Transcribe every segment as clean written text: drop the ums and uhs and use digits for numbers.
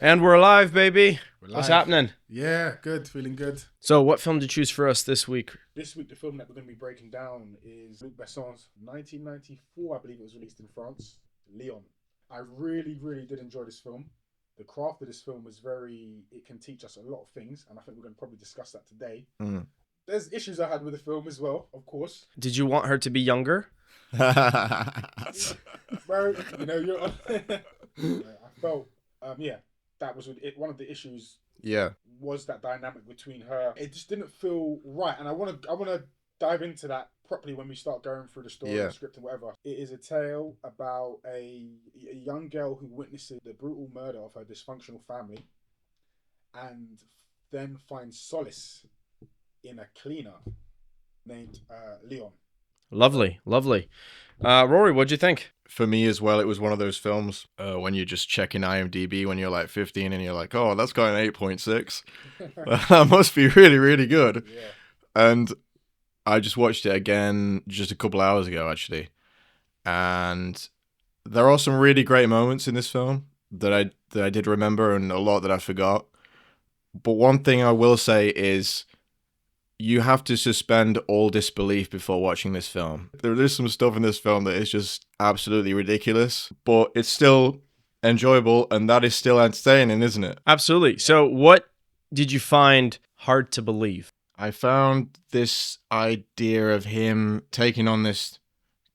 And we're alive, baby. We're What's live. happening? Yeah, good. Feeling good. So, what film did you choose for us this week? This week, the film that we're going to be breaking down is Luc Besson's 1994, I believe it was released in France, Léon. I really, really did enjoy this film. The craft of this film was it can teach us a lot of things, and I think we're going to probably discuss that today. There's issues I had with the film as well, of course. Did you want her to be younger? Bro, you're. I felt, that was it. One of the issues. Yeah. Was that dynamic between her? It just didn't feel right, and I want to dive into that properly when we start going through the story, the script, and whatever. It is a tale about a young girl who witnesses the brutal murder of her dysfunctional family, and then finds solace in a cleaner named Léon. Lovely, lovely. Rory, what'd you think? For me as well, it was one of those films when you're just checking IMDb when you're like 15 and you're like, oh, that's got an 8.6. That must be really, really good. Yeah. And I just watched it again just a couple hours ago, actually. And there are some really great moments in this film that I did remember and a lot that I forgot. But one thing I will say is you have to suspend all disbelief before watching this film. There is some stuff in this film that is just absolutely ridiculous, but it's still enjoyable, and that is still entertaining, isn't it? Absolutely. So, what did you find hard to believe? I found this idea of him taking on this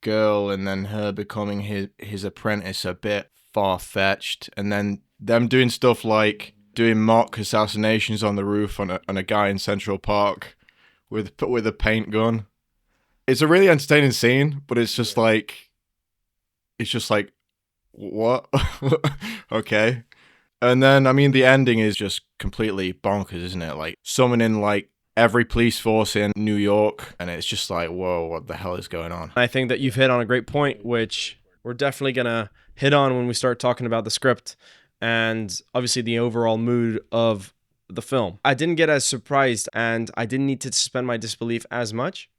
girl and then her becoming his apprentice a bit far-fetched, and then them doing stuff like doing mock assassinations on the roof on a guy in Central Park with a paint gun. It's a really entertaining scene, but it's just like what? Okay. And then I mean the ending is just completely bonkers, isn't it? Like summoning like every police force in New York, and it's just like, whoa, what the hell is going on? I think that you've hit on a great point, which we're definitely gonna hit on when we start talking about the script and obviously the overall mood of the film. I didn't get as surprised, and I didn't need to suspend my disbelief as much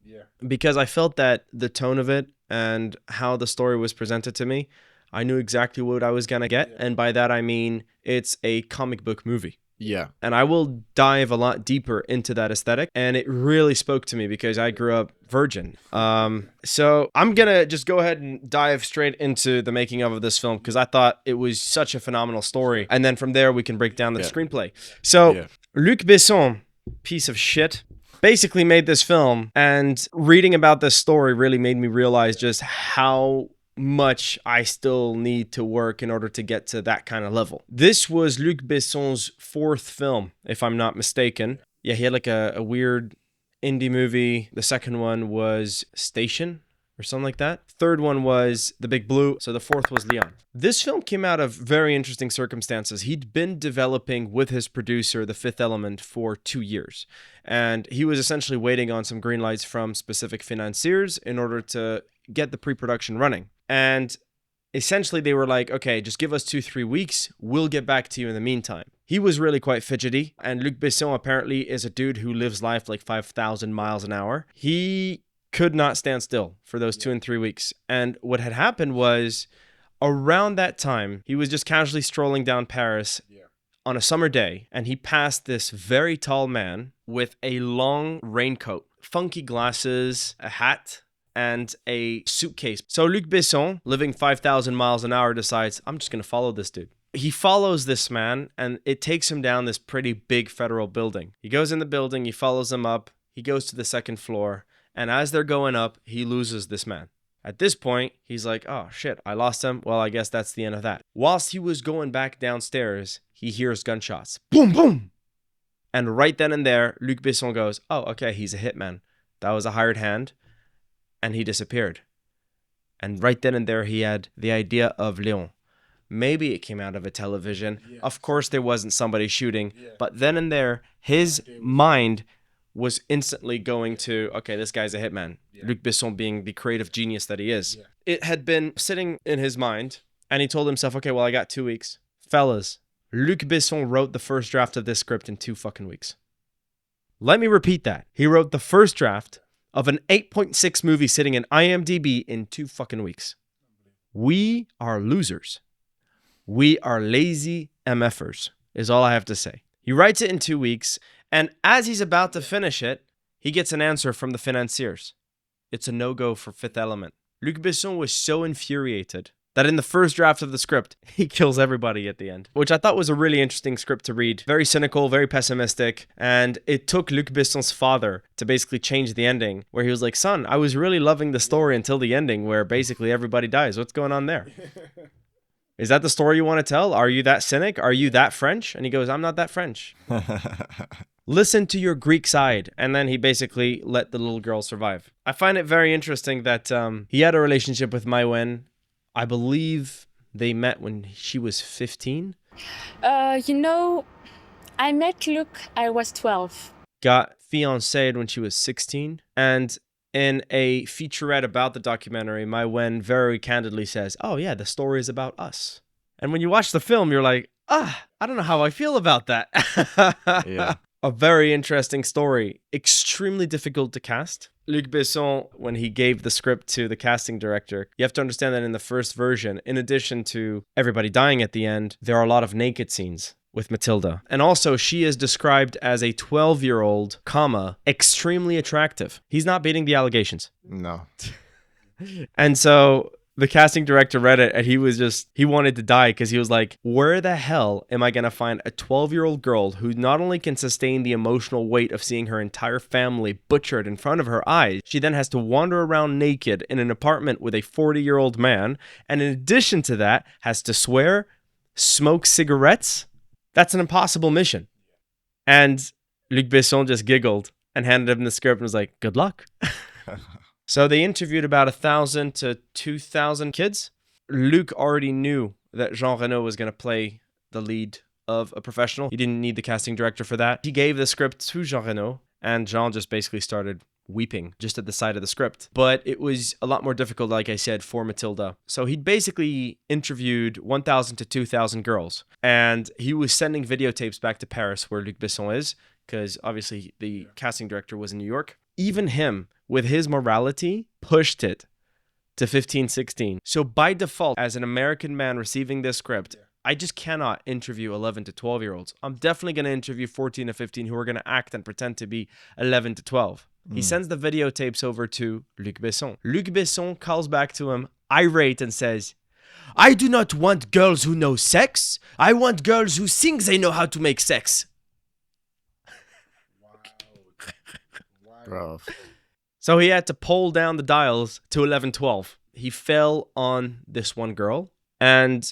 because I felt that the tone of it and how the story was presented to me, I knew exactly what I was gonna get. And by that I mean it's a comic book movie. Yeah. And I will dive a lot deeper into that aesthetic. And it really spoke to me because I grew up virgin. So I'm going to just go ahead and dive straight into the making of this film because I thought it was such a phenomenal story. And then from there, we can break down the screenplay. So Luc Besson, piece of shit, basically made this film. And reading about this story really made me realize just how much I still need to work in order to get to that kind of level. This was Luc Besson's fourth film, if I'm not mistaken. Yeah, he had like a weird indie movie. The second one was Station or something like that. Third one was The Big Blue. So the fourth was Léon. This film came out of very interesting circumstances. He'd been developing with his producer, The Fifth Element, for 2 years. And he was essentially waiting on some green lights from specific financiers in order to get the pre-production running. And essentially they were like, okay, just give us 2-3 weeks. We'll get back to you in the meantime. He was really quite fidgety. And Luc Besson apparently is a dude who lives life like 5,000 miles an hour. He could not stand still for those 2 and 3 weeks. And what had happened was around that time, he was just casually strolling down Paris on a summer day. And he passed this very tall man with a long raincoat, funky glasses, a hat, and a suitcase. So Luc Besson, living 5,000 miles an hour, decides, I'm just going to follow this dude. He follows this man, and it takes him down this pretty big federal building. He goes in the building, he follows him up, he goes to the second floor, and as they're going up, he loses this man. At this point, he's like, oh shit, I lost him. Well, I guess that's the end of that. Whilst he was going back downstairs, he hears gunshots. Boom, boom! And right then and there, Luc Besson goes, oh, okay, he's a hitman. That was a hired hand. And he disappeared. And right then and there, he had the idea of Léon. Maybe it came out of a television. Yes. Of course, there wasn't somebody shooting. Yeah. But then and there, his mind was instantly going to, okay, this guy's a hitman. Yeah. Luc Besson being the creative genius that he is. Yeah. It had been sitting in his mind, and he told himself, okay, well, I got 2 weeks. Fellas, Luc Besson wrote the first draft of this script in 2 fucking weeks. Let me repeat that. He wrote the first draft of an 8.6 movie sitting in IMDb in 2 fucking weeks. We are losers. We are lazy MFers, is all I have to say. He writes it in 2 weeks, and as he's about to finish it, he gets an answer from the financiers. It's a no-go for Fifth Element. Luc Besson was so infuriated that in the first draft of the script, he kills everybody at the end, which I thought was a really interesting script to read. Very cynical, very pessimistic, and it took Luc Besson's father to basically change the ending, where he was like, son, I was really loving the story until the ending where basically everybody dies. What's going on there? Is that the story you want to tell? Are you that cynic? Are you that French? And he goes, I'm not that French. Listen to your Greek side. And then he basically let the little girl survive. I find it very interesting that he had a relationship with Mai Wen. I believe they met when she was 15. I met Luc, I was 12. Got fiancéed when she was 16. And in a featurette about the documentary, Mai Wen very candidly says, oh yeah, the story is about us. And when you watch the film, you're like, I don't know how I feel about that. Yeah. A very interesting story. Extremely difficult to cast. Luc Besson, when he gave the script to the casting director, you have to understand that in the first version, in addition to everybody dying at the end, there are a lot of naked scenes with Matilda. And also, she is described as a 12-year-old, extremely attractive. He's not beating the allegations. No. And so the casting director read it and he wanted to die because he was like, where the hell am I going to find a 12-year-old girl who not only can sustain the emotional weight of seeing her entire family butchered in front of her eyes, she then has to wander around naked in an apartment with a 40-year-old man, and in addition to that, has to swear, smoke cigarettes? That's an impossible mission. And Luc Besson just giggled and handed him the script and was like, good luck. So they interviewed about 1,000 to 2,000 kids. Luc already knew that Jean Reno was going to play the lead of a professional. He didn't need the casting director for that. He gave the script to Jean Reno, and Jean just basically started weeping just at the sight of the script. But it was a lot more difficult, like I said, for Matilda. So he basically interviewed 1,000 to 2,000 girls, and he was sending videotapes back to Paris, where Luc Besson is, because obviously the casting director was in New York. Even him, with his morality, pushed it to 15, 16. So by default, as an American man receiving this script, I just cannot interview 11 to 12-year-olds. I'm definitely going to interview 14 to 15 who are going to act and pretend to be 11 to 12. He sends the videotapes over to Luc Besson. Luc Besson calls back to him, irate, and says, I do not want girls who know sex. I want girls who think they know how to make sex. Bro. So he had to pull down the dials to 11, 12. He fell on this one girl. And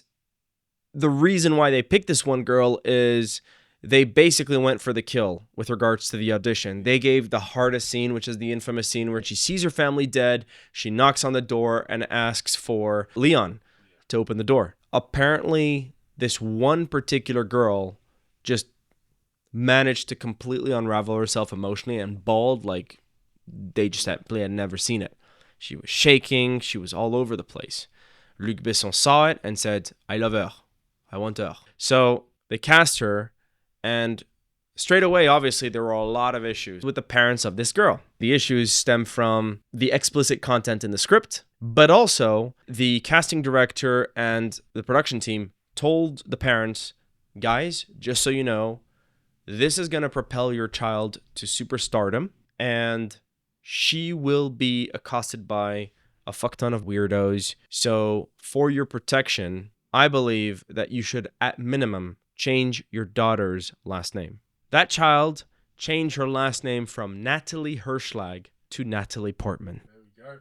the reason why they picked this one girl is they basically went for the kill with regards to the audition. They gave the hardest scene, which is the infamous scene where she sees her family dead. She knocks on the door and asks for Léon to open the door. Apparently, this one particular girl just managed to completely unravel herself emotionally and bawled like they had never seen it. She was shaking. She was all over the place. Luc Besson saw it and said, I love her. I want her. So they cast her, and straight away, obviously, there were a lot of issues with the parents of this girl. The issues stem from the explicit content in the script, but also the casting director and the production team told the parents, guys, just so you know, this is going to propel your child to superstardom, and she will be accosted by a fuck ton of weirdos. So for your protection, I believe that you should, at minimum, change your daughter's last name. That child changed her last name from Natalie Hirschlag to Natalie Portman.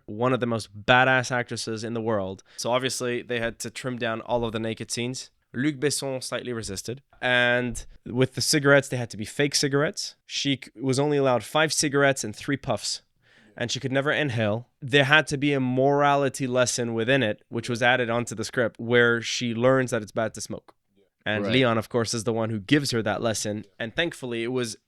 One of the most badass actresses in the world. So obviously they had to trim down all of the naked scenes. Luc Besson slightly resisted. And with the cigarettes, they had to be fake cigarettes. She was only allowed 5 cigarettes and 3 puffs. And she could never inhale. There had to be a morality lesson within it, which was added onto the script, where she learns that it's bad to smoke. And Right. Léon, of course, is the one who gives her that lesson. And thankfully, it was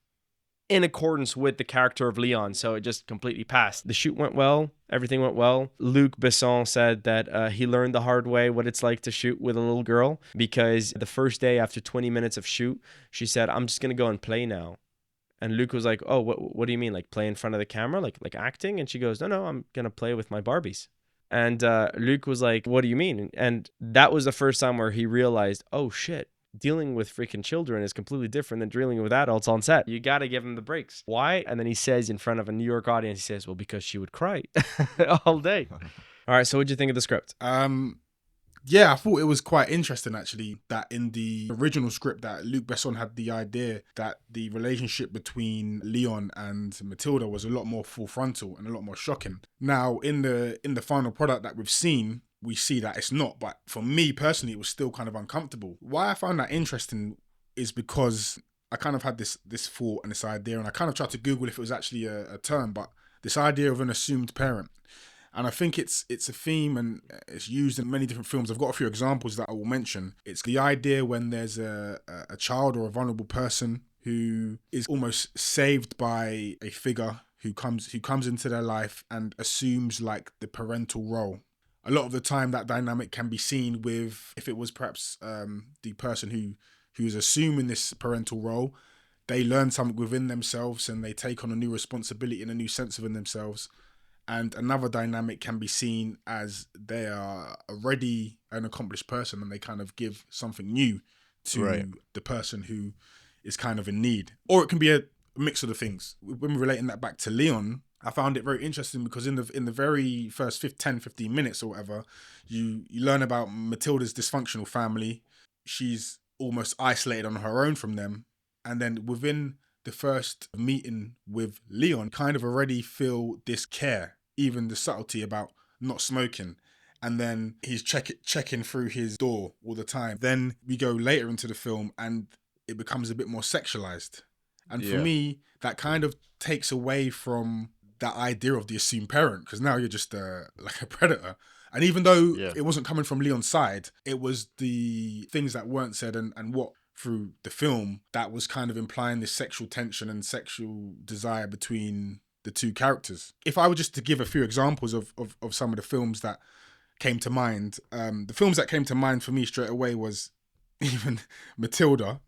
in accordance with the character of Léon, so it just completely passed. The shoot went well. Everything went well. Luc Besson said that he learned the hard way what it's like to shoot with a little girl, because the first day after 20 minutes of shoot, she said, I'm just going to go and play now. And Luc was like, oh, what do you mean? Like play in front of the camera? Like acting? And she goes, no, I'm going to play with my Barbies. And Luc was like, what do you mean? And that was the first time where he realized, oh shit, dealing with freaking children is completely different than dealing with adults on set. You got to give him the breaks. Why? And then he says in front of a New York audience, he says, well, because she would cry all day. All right, so what'd you think of the script? Yeah, I thought it was quite interesting actually that in the original script that Luc Besson had the idea that the relationship between Léon and Matilda was a lot more full frontal and a lot more shocking. Now in the final product that we've seen, we see that it's not, but for me personally it was still kind of uncomfortable. Why I found that interesting is because I kind of had this thought and this idea, and I kind of tried to Google if it was actually a term, but this idea of an assumed parent. And I think it's a theme and it's used in many different films. I've got a few examples that I will mention. It's the idea when there's a child or a vulnerable person who is almost saved by a figure who comes into their life and assumes like the parental role. A lot of the time that dynamic can be seen with, if it was perhaps the person who's assuming this parental role, they learn something within themselves and they take on a new responsibility and a new sense within themselves. And another dynamic can be seen as they are already an accomplished person and they kind of give something new to the person who is kind of in need. Or it can be a mix of the things. When we're relating that back to Léon, I found it very interesting because in the very first 10, 15 minutes or whatever, you learn about Matilda's dysfunctional family. She's almost isolated on her own from them. And then within the first meeting with Léon, kind of already feel this care, even the subtlety about not smoking. And then he's checking through his door all the time. Then we go later into the film and it becomes a bit more sexualized. And for me, that kind of takes away from that idea of the assumed parent, because now you're just like a predator. And even though it wasn't coming from Leon's side, it was the things that weren't said and what through the film that was kind of implying this sexual tension and sexual desire between the two characters. If I were just to give a few examples of some of the films that came to mind, the films that came to mind for me straight away was even Matilda.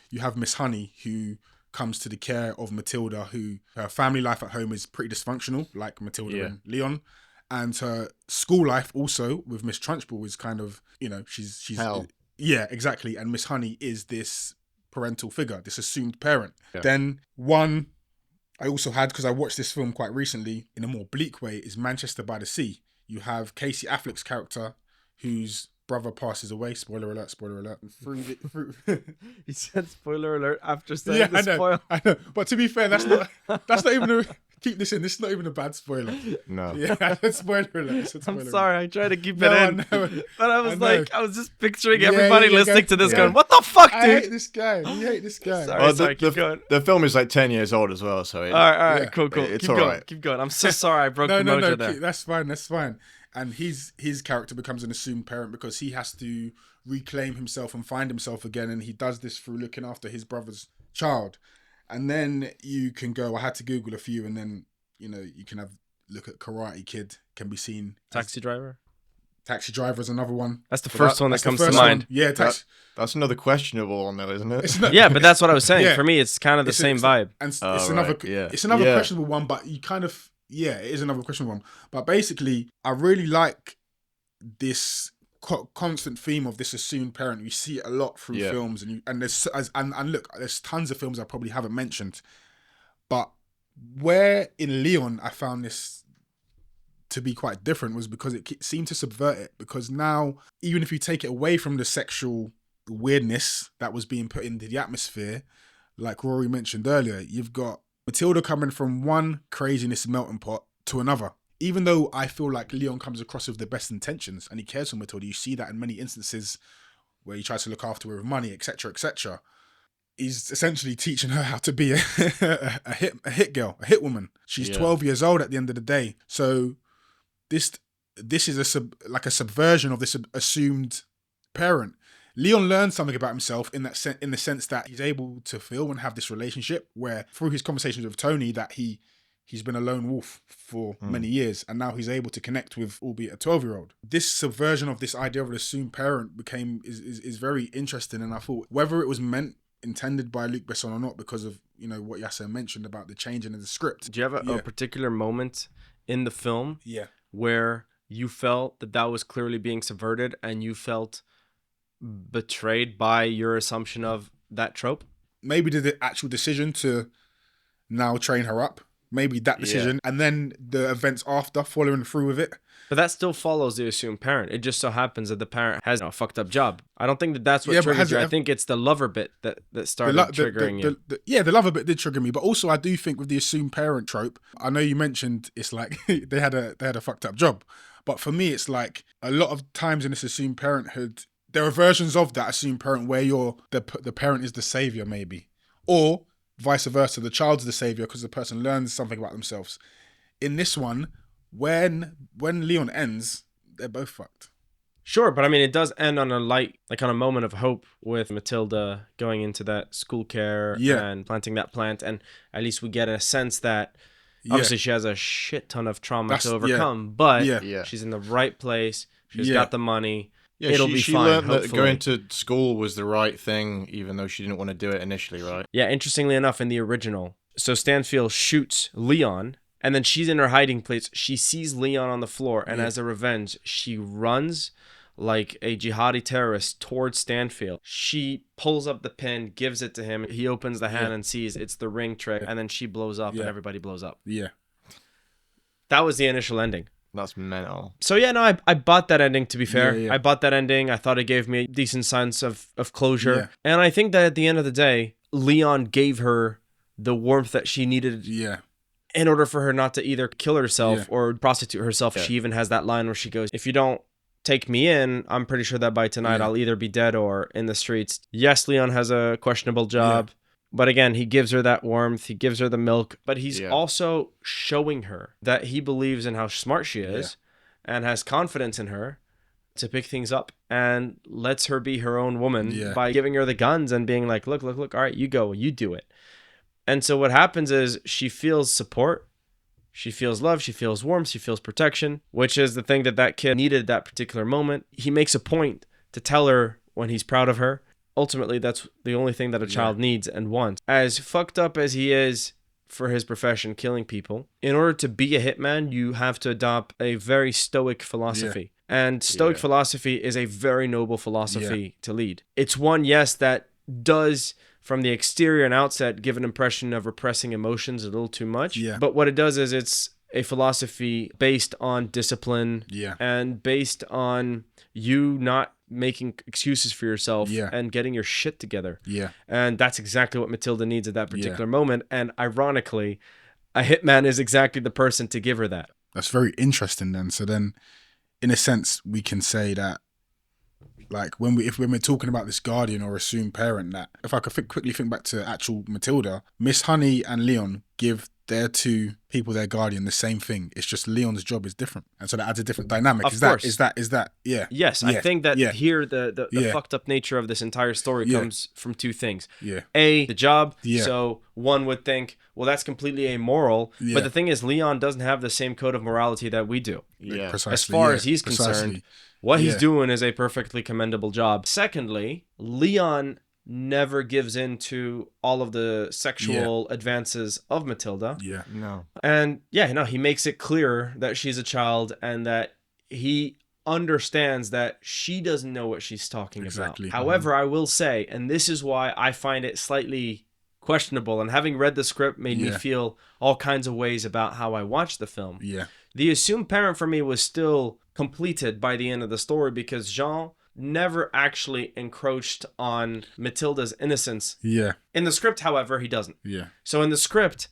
You have Miss Honey, who comes to the care of Matilda, who her family life at home is pretty dysfunctional, like Matilda and Léon. And her school life also with Miss Trunchbull is kind of, she's hell. Yeah, exactly. And Miss Honey is this parental figure, this assumed parent. Yeah. Then one I also had, because I watched this film quite recently in a more bleak way, is Manchester by the Sea. You have Casey Affleck's character whose brother passes away. Spoiler alert, spoiler alert. He said spoiler alert after saying the spoiler. I know. But to be fair, that's not even a... Keep this in. This is not even a bad spoiler. No. Yeah, I said spoiler alert. I'm sorry. I tried to keep it in. But I was just picturing everybody yeah, listening to this going, what the fuck, dude? I hate this guy. You hate this guy. Sorry, keep going. The film is like 10 years old as well. So all right, cool. It's keep all going. right. Keep going. I'm so sorry I broke the mojo there. That's fine. And his character becomes an assumed parent because he has to reclaim himself and find himself again. And he does this through looking after his brother's child. And then you can go, I had to Google a few, and then you can look at Karate Kid, can be seen. Taxi Driver is another one. That's the first one that comes to mind. Yeah, that's another questionable one though, isn't it? Yeah, but that's what I was saying. For me, it's kind of the same vibe. And it's another questionable one, but you kind of, it is another questionable one. But basically, I really like this constant theme of this assumed parent. You see it a lot through films, and look, there's tons of films I probably haven't mentioned, but where in Léon I found this to be quite different was because it seemed to subvert it. Because now, even if you take it away from the sexual weirdness that was being put into the atmosphere, like Rory mentioned earlier, you've got Matilda coming from one craziness melting pot to another. Even though I feel like Léon comes across with the best intentions and he cares for Matilda, you see that in many instances where he tries to look after her with money, etc., etc. He's essentially teaching her how to be a hit girl, a hit woman. She's 12 years old at the end of the day. So this is a subversion of this assumed parent. Léon learns something about himself in the sense that he's able to feel and have this relationship where through his conversations with Tony that he's been a lone wolf for many years, and now he's able to connect with, albeit a 12-year-old. This subversion of this idea of an assumed parent is very interesting, and I thought whether it was intended by Luc Besson or not, because of what Yasser mentioned about the changing of the script. Do you have a particular moment in the film where you felt that was clearly being subverted and you felt betrayed by your assumption of that trope. Maybe the actual decision to now train her up. Maybe that decision, and then the events after following through with it. But that still follows the assumed parent. It just so happens that the parent has a fucked up job. I don't think that that's what triggers you. I think it's the lover bit that started triggering you. The lover bit did trigger me, but also I do think with the assumed parent trope, I know you mentioned it's like they had a fucked up job, but for me it's like a lot of times in this assumed parenthood, there are versions of that assumed parent where the parent is the savior maybe, or vice versa, the child's the savior because the person learns something about themselves. In this one, when Léon ends, they're both fucked. Sure, but I mean, it does end on a light, like on a moment of hope with Matilda going into that school care and planting that plant, and at least we get a sense that obviously she has a shit ton of trauma to overcome, but she's in the right place. She's got the money. Yeah, it'll be fine. She learned that going to school was the right thing, even though she didn't want to do it initially, right? Yeah, interestingly enough, in the original, so Stanfield shoots Léon, and then she's in her hiding place. She sees Léon on the floor, and as a revenge, she runs like a jihadi terrorist towards Stanfield. She pulls up the pin, gives it to him. He opens the hand and sees it's the ring trick, and then she blows up, and everybody blows up. Yeah. That was the initial ending. That's mental. So I bought that ending, to be fair. I bought that ending. I thought it gave me a decent sense of closure. Yeah. And I think that at the end of the day, Léon gave her the warmth that she needed in order for her not to either kill herself or prostitute herself. She even has that line where she goes, if you don't take me in, I'm pretty sure that by tonight I'll either be dead or in the streets. Yes, Léon has a questionable job. But again, he gives her that warmth, he gives her the milk, but he's also showing her that he believes in how smart she is and has confidence in her to pick things up and lets her be her own woman by giving her the guns and being like, look, all right, you go, you do it. And so what happens is she feels support, she feels love, she feels warmth, she feels protection, which is the thing that kid needed at that particular moment. He makes a point to tell her when he's proud of her. Ultimately, that's the only thing that a child needs and wants. As fucked up as he is for his profession, killing people, in order to be a hitman, you have to adopt a very stoic philosophy. And stoic philosophy is a very noble philosophy to lead. It's one, yes, that does, from the exterior and outset, give an impression of repressing emotions a little too much. But what it does is it's a philosophy based on discipline and based on you not making excuses for yourself and getting your shit together. And that's exactly what Matilda needs at that particular moment. And ironically, a hitman is exactly the person to give her that. That's very interesting then. So then, in a sense, we can say that, like, when we're talking about this guardian or assumed parent, that if I could quickly think back to actual Matilda, Miss Honey and Léon give their two people, their guardian, the same thing. It's just Leon's job is different, and so that adds a different dynamic. Is that Yes, I think that here the fucked up nature of this entire story comes from two things. The job. So one would think, well, that's completely amoral. But the thing is, Léon doesn't have the same code of morality that we do. Precisely. As far as he's concerned, what he's doing is a perfectly commendable job. Secondly, Léon never gives in to all of the sexual advances of Matilda. And he makes it clear that she's a child and that he understands that she doesn't know what she's talking about. However, I will say, and this is why I find it slightly questionable, and having read the script made me feel all kinds of ways about how I watched the film. The assumed parent for me was still completed by the end of the story because Jean never actually encroached on Matilda's innocence. In the script, however, he doesn't. So in the script,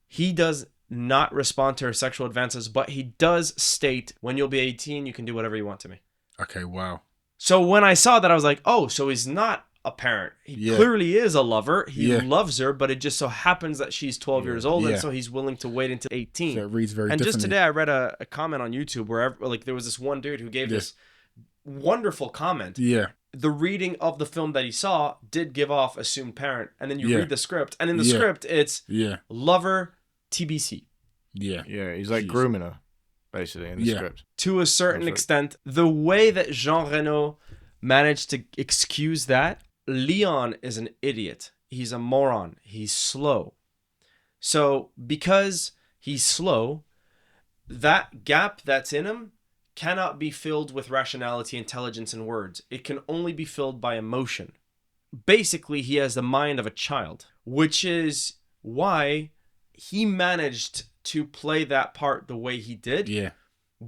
he does not respond to her sexual advances, but he does state, when you'll be 18, you can do whatever you want to me. Okay, wow. So when I saw that, I was like, oh, so he's not a parent. He clearly is a lover. He loves her, but it just so happens that she's 12 years old, and so he's willing to wait until 18. So it reads very and differently. Just today, I read a comment on YouTube where there was this one dude who gave this wonderful comment. The reading of the film that he saw did give off assumed parent, and then you read the script, and in the script it's lover TBC. He's like grooming her basically in the script to a certain extent. The way that Jean Reno managed to excuse that, Léon is an idiot. He's a moron. He's slow. So because he's slow, that gap that's in him cannot be filled with rationality, intelligence, and words. It can only be filled by emotion. Basically, he has the mind of a child, which is why he managed to play that part the way he did. Yeah.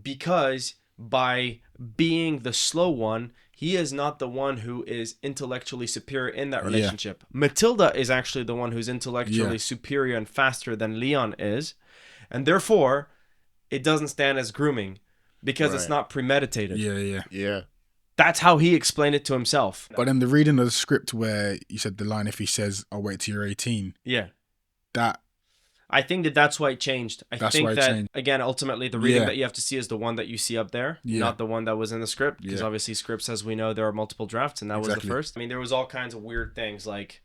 Because by being the slow one, he is not the one who is intellectually superior in that relationship. Matilda is actually the one who's intellectually superior and faster than Léon is. And therefore, it doesn't stand as grooming because it's not premeditated. Yeah. That's how he explained it to himself. But then the reading of the script where you said the line, if he says, I'll wait till you're 18. Yeah. That... I think that's why it changed. I think that, again, ultimately, the reading that you have to see is the one that you see up there, not the one that was in the script. Because obviously scripts, as we know, there are multiple drafts, and that was the first. I mean, there was all kinds of weird things, like,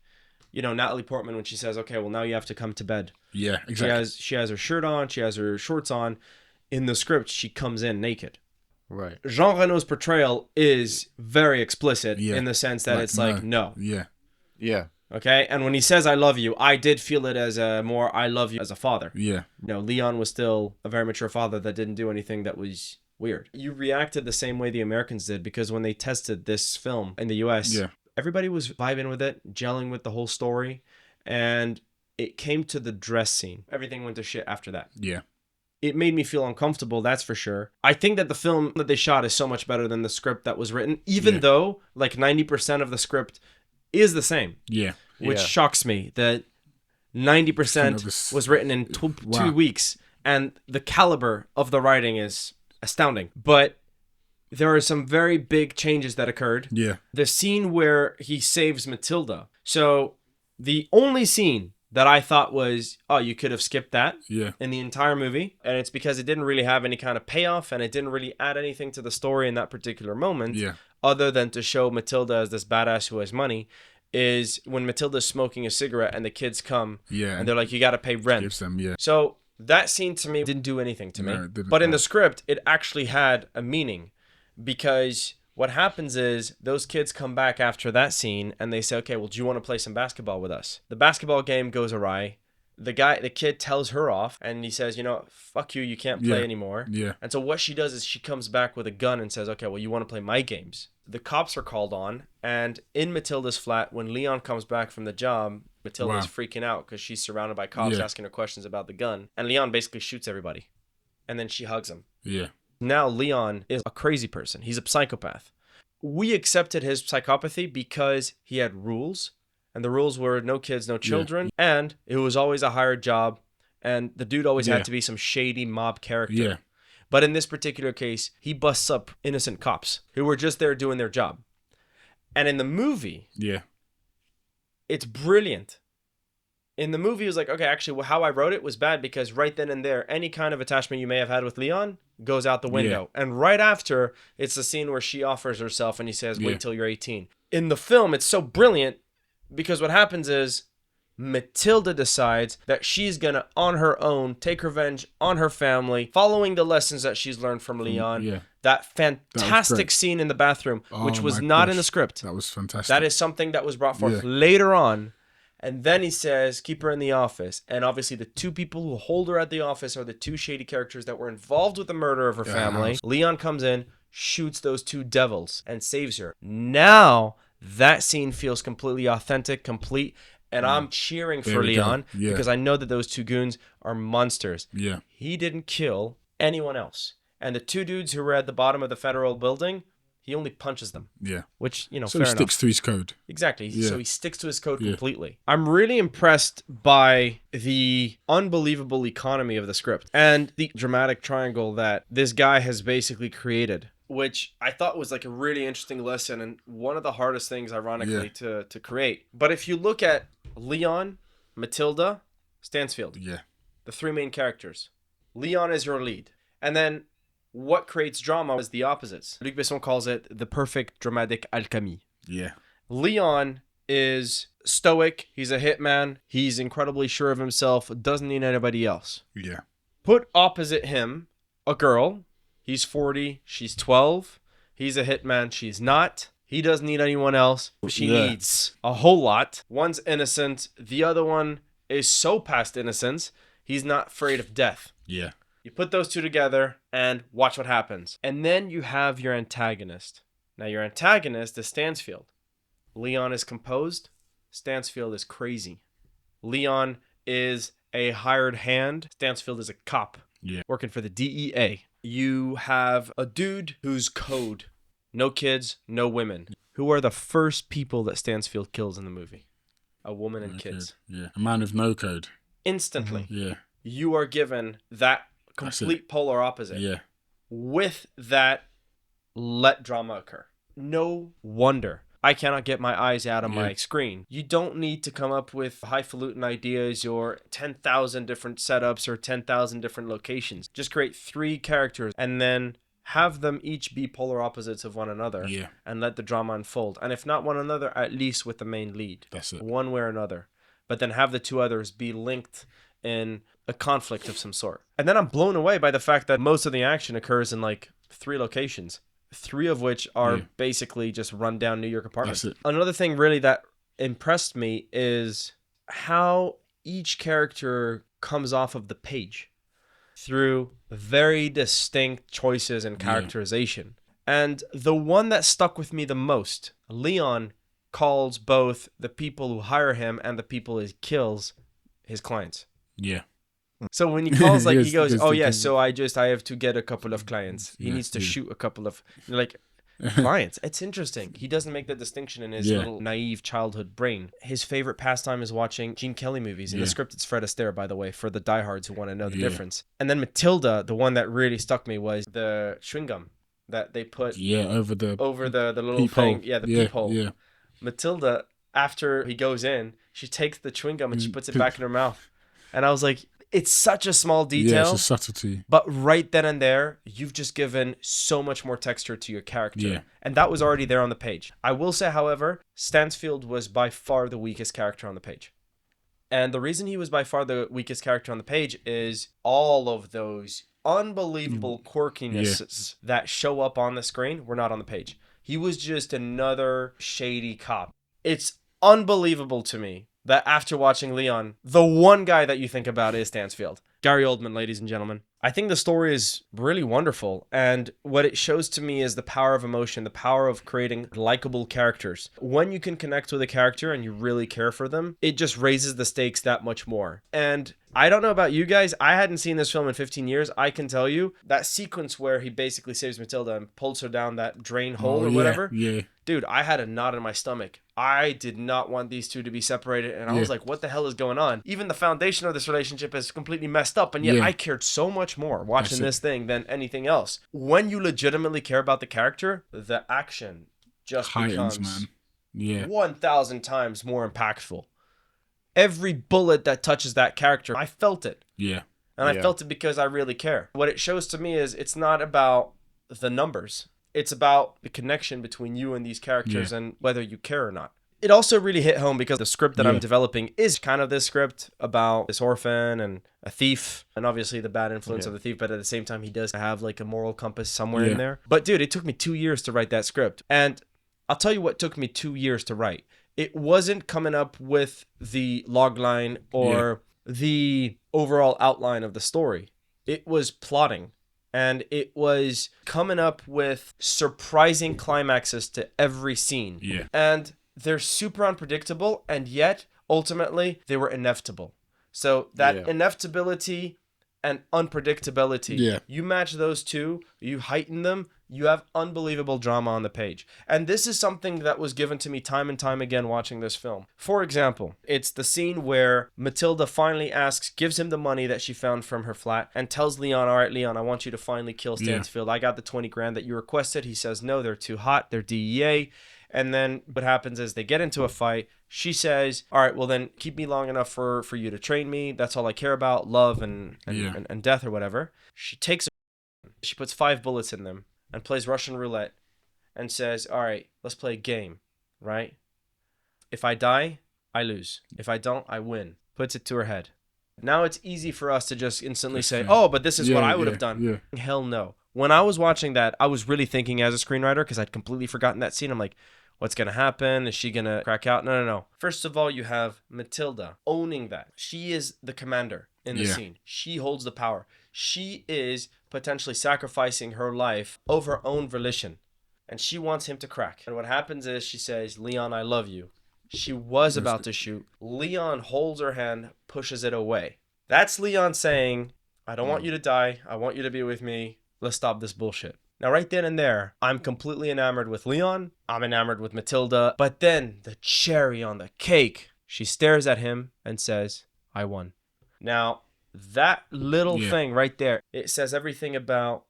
you know, Natalie Portman, when she says, okay, well, now you have to come to bed. Yeah, exactly. She has her shirt on, she has her shorts on. In the script, she comes in naked. Right. Jean Reno's portrayal is very explicit in the sense that it's like, no. Yeah. Yeah. Okay, and when he says "I love you," I did feel it as a more "I love you" as a father. Yeah. You know, Léon was still a very mature father that didn't do anything that was weird. You reacted the same way the Americans did because when they tested this film in the US, everybody was vibing with it, gelling with the whole story, and it came to the dress scene. Everything went to shit after that. Yeah. It made me feel uncomfortable, that's for sure. I think that the film that they shot is so much better than the script that was written, even though like 90% of the script is the same. Yeah. Which shocks me that 90% was written in 2 weeks, and the caliber of the writing is astounding. But there are some very big changes that occurred. Yeah. The scene where he saves Matilda. So the only scene that I thought was, oh, you could have skipped that in the entire movie. And it's because it didn't really have any kind of payoff, and it didn't really add anything to the story in that particular moment, other than to show Matilda as this badass who has money, is when Matilda's smoking a cigarette and the kids come and they're like, you got to pay rent. Gives them, So that scene to me didn't do anything to me. But in the script, it actually had a meaning, because what happens is those kids come back after that scene and they say, okay, well, do you want to play some basketball with us? The basketball game goes awry. The kid tells her off and he says, you know, fuck you, you can't play anymore. Yeah. And so what she does is she comes back with a gun and says, okay, well, you want to play my games. The cops are called on, and in Matilda's flat, when Léon comes back from the job, Matilda's freaking out because she's surrounded by cops asking her questions about the gun. And Léon basically shoots everybody. And then she hugs him. Yeah. Now Léon is a crazy person. He's a psychopath. We accepted his psychopathy because he had rules. And the rules were no kids, no children. And it was always a hired job. And the dude always had to be some shady mob character. Yeah. But in this particular case, he busts up innocent cops who were just there doing their job. And in the movie, it's brilliant. In the movie, it was like, okay, actually, how I wrote it was bad because right then and there, any kind of attachment you may have had with Léon goes out the window. And right after, it's the scene where she offers herself and he says, wait till you're 18. In the film, it's so brilliant because what happens is Matilda decides that she's going to, on her own, take revenge on her family, following the lessons that she's learned from Léon. That fantastic scene in the bathroom, which was not in the script. That was fantastic. That is something that was brought forth later on. And then he says, keep her in the office. And obviously the two people who hold her at the office are the two shady characters that were involved with the murder of her family. Léon comes in, shoots those two devils, and saves her. Now, that scene feels completely authentic, complete. And I'm cheering for Léon because I know that those two goons are monsters. Yeah. He didn't kill anyone else. And the two dudes who were at the bottom of the federal building, he only punches them. Yeah. Which, you know, so fair he enough. sticks to his code. Exactly. Yeah. So he sticks to his code completely. I'm really impressed by the unbelievable economy of the script and the dramatic triangle that this guy has basically created, which I thought was like a really interesting lesson and one of the hardest things, ironically, to create. But if you look at Léon, Matilda, Stansfield, the three main characters, Léon is your lead. And then what creates drama is the opposites. Luc Besson calls it the perfect dramatic alchemy. Yeah. Léon is stoic. He's a hitman. He's incredibly sure of himself. Doesn't need anybody else. Yeah. Put opposite him a girl. He's 40. She's 12. He's a hitman. She's not. He doesn't need anyone else. She needs a whole lot. One's innocent. The other one is so past innocence, he's not afraid of death. Yeah. You put those two together and watch what happens. And then you have your antagonist. Now, your antagonist is Stansfield. Leon is composed. Stansfield is crazy. Leon is a hired hand. Stansfield is a cop working for the DEA. You have a dude who's code. No kids, no women. Who are the first people that Stansfield kills in the movie? A woman and kids. Yeah. A man with no code. Instantly. Yeah. You are given that complete polar opposite. Yeah. With that, let drama occur. No wonder I cannot get my eyes out of my screen. You don't need to come up with highfalutin ideas or 10,000 different setups or 10,000 different locations. Just create 3 characters and then have them each be polar opposites of one another and let the drama unfold. And if not one another, at least with the main lead. That's it. One way or another. But then have the 2 others be linked in a conflict of some sort. And then I'm blown away by the fact that most of the action occurs in like 3 locations. 3 of which are basically just rundown New York apartments. Another thing really that impressed me is how each character comes off of the page through very distinct choices and characterization. And the one that stuck with me the most, Leon calls both the people who hire him and the people he kills his clients. Yeah. So when he calls, like, he goes, oh yeah, so I have to get a couple of clients. He needs to shoot a couple of, like, clients. It's interesting. He doesn't make the distinction in his little naive childhood brain. His favorite pastime is watching Gene Kelly movies. In the script, it's Fred Astaire, by the way, for the diehards who want to know the difference. And then Matilda, the one that really stuck me was the chewing gum that they put over the little peephole. thing. Yeah, the peephole. Yeah. Matilda, after he goes in, she takes the chewing gum and she puts it back in her mouth. And I was like, it's such a small detail. Yeah, it's a subtlety. But right then and there, you've just given so much more texture to your character. Yeah. And that was already there on the page. I will say, however, Stansfield was by far the weakest character on the page. And the reason he was by far the weakest character on the page is all of those unbelievable quirkinesses that show up on the screen were not on the page. He was just another shady cop. It's unbelievable to me that after watching Leon, the one guy that you think about is Stansfield. Gary Oldman, ladies and gentlemen. I think the story is really wonderful, and what it shows to me is the power of emotion, the power of creating likable characters. When you can connect with a character and you really care for them, it just raises the stakes that much more. And I don't know about you guys, I hadn't seen this film in 15 years. I can tell you, that sequence where he basically saves Matilda and pulls her down that drain hole or whatever. Yeah. Dude, I had a knot in my stomach. I did not want these two to be separated, and I was like, what the hell is going on? Even the foundation of this relationship is completely messed up, and yet I cared so much more watching this thing than anything else. When you legitimately care about the character, the action just becomes 1,000 times more impactful. Every bullet that touches that character, I felt it. Yeah. And I felt it because I really care. What it shows to me is it's not about the numbers. It's about the connection between you and these characters and whether you care or not. It also really hit home because the script that I'm developing is kind of this script about this orphan and a thief, and obviously the bad influence of the thief, but at the same time, he does have like a moral compass somewhere in there. But dude, it took me 2 years to write that script. And I'll tell you what took me 2 years to write. It wasn't coming up with the logline or the overall outline of the story. It was plotting. And it was coming up with surprising climaxes to every scene. Yeah. And they're super unpredictable, and yet, ultimately, they were inevitable. So that inevitability and unpredictability, you match those two, you heighten them, you have unbelievable drama on the page. And this is something that was given to me time and time again watching this film. For example, it's the scene where Matilda finally gives him the money that she found from her flat and tells Leon, all right, Leon, I want you to finally kill Stansfield. I got the 20 grand that you requested. He says, no, they're too hot. They're DEA. And then what happens is they get into a fight. She says, all right, well then keep me long enough for you to train me. That's all I care about, love and death or whatever. She she puts 5 bullets in them and plays Russian roulette and says, all right, let's play a game, right? If I die, I lose. If I don't, I win. Puts it to her head. Now it's easy for us to just instantly say, oh, but this is what I would have done. Yeah. Hell no. When I was watching that, I was really thinking as a screenwriter, because I'd completely forgotten that scene. I'm like, what's going to happen? Is she going to crack out? No. First of all, you have Matilda owning that. She is the commander. in the scene. She holds the power. She is potentially sacrificing her life of her own volition. And she wants him to crack. And what happens is she says, Leon, I love you. She was about to shoot. Leon holds her hand, pushes it away. That's Leon saying, I don't want you to die. I want you to be with me. Let's stop this bullshit. Now, right then and there, I'm completely enamored with Leon. I'm enamored with Matilda. But then the cherry on the cake, she stares at him and says, I won. Now, that little thing right there, it says everything about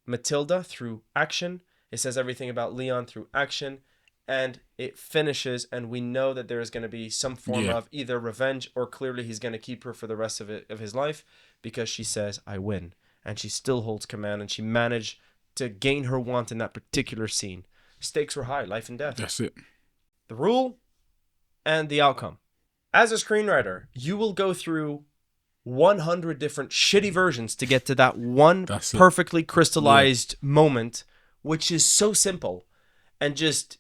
Matilda through action. It says everything about Leon through action. And it finishes, and we know that there is going to be some form of either revenge or clearly he's going to keep her for the rest of his life, because she says, I win. And she still holds command, and she managed to gain her want in that particular scene. Stakes were high, life and death. That's it. The rule and the outcome. As a screenwriter, you will go through 100 different shitty versions to get to that one perfectly crystallized moment, which is so simple and just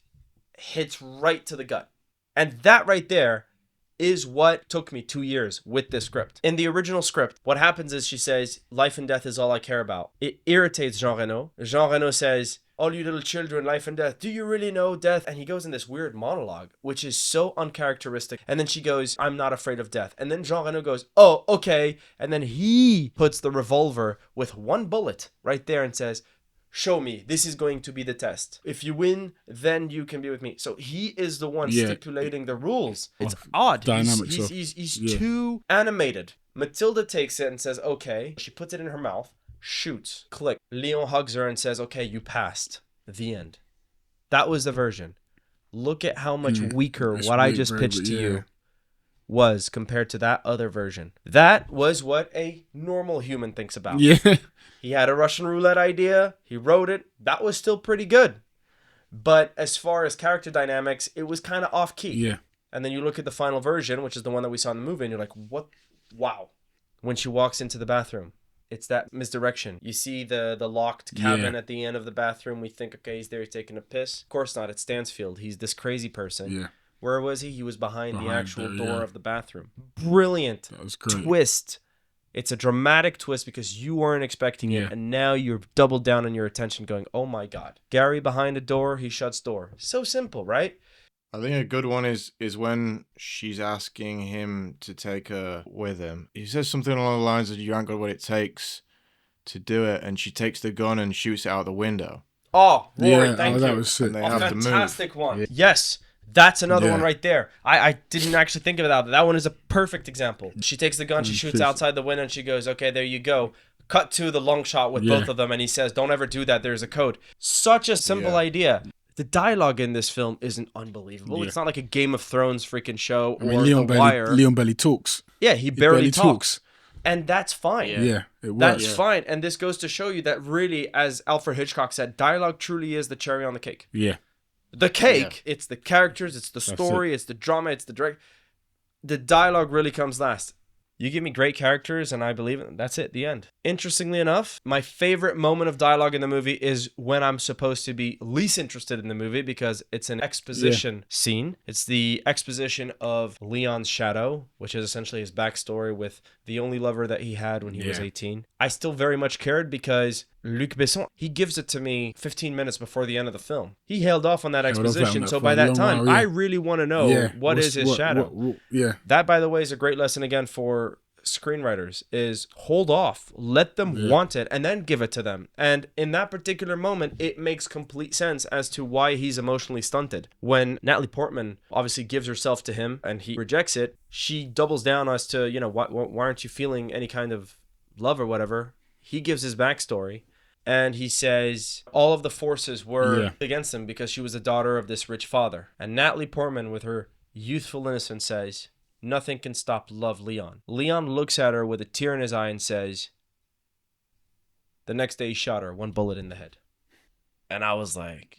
hits right to the gut. And that right there is what took me 2 years with this script. In the original script, what happens is she says, life and death is all I care about. It irritates Jean Reno. Jean Reno says, all you little children, life and death. Do you really know death? And he goes in this weird monologue, which is so uncharacteristic. And then she goes, I'm not afraid of death. And then Jean Reno goes, oh, okay. And then he puts the revolver with one bullet right there and says, show me, this is going to be the test. If you win, then you can be with me. So he is the one stipulating the rules. It's odd. He's too animated. Matilda takes it and says, okay. She puts it in her mouth, shoots, click. Léon hugs her and says, okay, you passed. The end. That was the version. Look at how much weaker what I just pitched to you was compared to that other version. That was what a normal human thinks about. Yeah. He had a Russian roulette idea. He wrote it. That was still pretty good. But as far as character dynamics, it was kind of off key. Yeah. And then you look at the final version, which is the one that we saw in the movie, and you're like, what? Wow. When she walks into the bathroom, it's that misdirection. You see the locked cabin at the end of the bathroom. We think, okay, he's there, he's taking a piss. Of course not. It's Stansfield. He's this crazy person. Yeah. Where was he? He was behind the actual door of the bathroom. Brilliant that was great. Twist. It's a dramatic twist because you weren't expecting it, and now you're doubled down on your attention going, oh my God. Gary behind a door, he shuts door. So simple, right? I think a good one is when she's asking him to take her with him. He says something along the lines of, you ain't got what it takes to do it, and she takes the gun and shoots it out the window. Oh, Rory, thank you. That was sick. And they have to move. Fantastic one. Yes. That's another one right there. I didn't actually think of it that way. That one is a perfect example. She takes the gun, she shoots outside the window, and she goes, okay, there you go. Cut to the long shot with both of them, and he says, don't ever do that. There's a code. Such a simple idea. The dialogue in this film isn't unbelievable. It's not like a Game of Thrones freaking show or The Wire. Leon barely talks. Yeah, he barely talks. And that's fine. Yeah, it works. That's fine. And this goes to show you that really, as Alfred Hitchcock said, dialogue truly is the cherry on the cake. Yeah. The cake, it's the characters, it's the story, it's the drama, it's the direct. The dialogue really comes last. You give me great characters and I believe it. That's it, the end. Interestingly enough, my favorite moment of dialogue in the movie is when I'm supposed to be least interested in the movie because it's an exposition scene. It's the exposition of Leon's shadow, which is essentially his backstory with the only lover that he had when he was 18. I still very much cared because Luc Besson, he gives it to me 15 minutes before the end of the film. He held off on that exposition, so by that time, I really want to know what is his shadow. That, by the way, is a great lesson again for screenwriters, is hold off, let them want it, and then give it to them. And in that particular moment, it makes complete sense as to why he's emotionally stunted. When Natalie Portman obviously gives herself to him and he rejects it, she doubles down as to, you know, why aren't you feeling any kind of love or whatever? He gives his backstory. And he says all of the forces were against him because she was the daughter of this rich father. And Natalie Portman, with her youthful innocence, says, nothing can stop love, Leon. Leon looks at her with a tear in his eye and says, the next day he shot her, one bullet in the head. And I was like,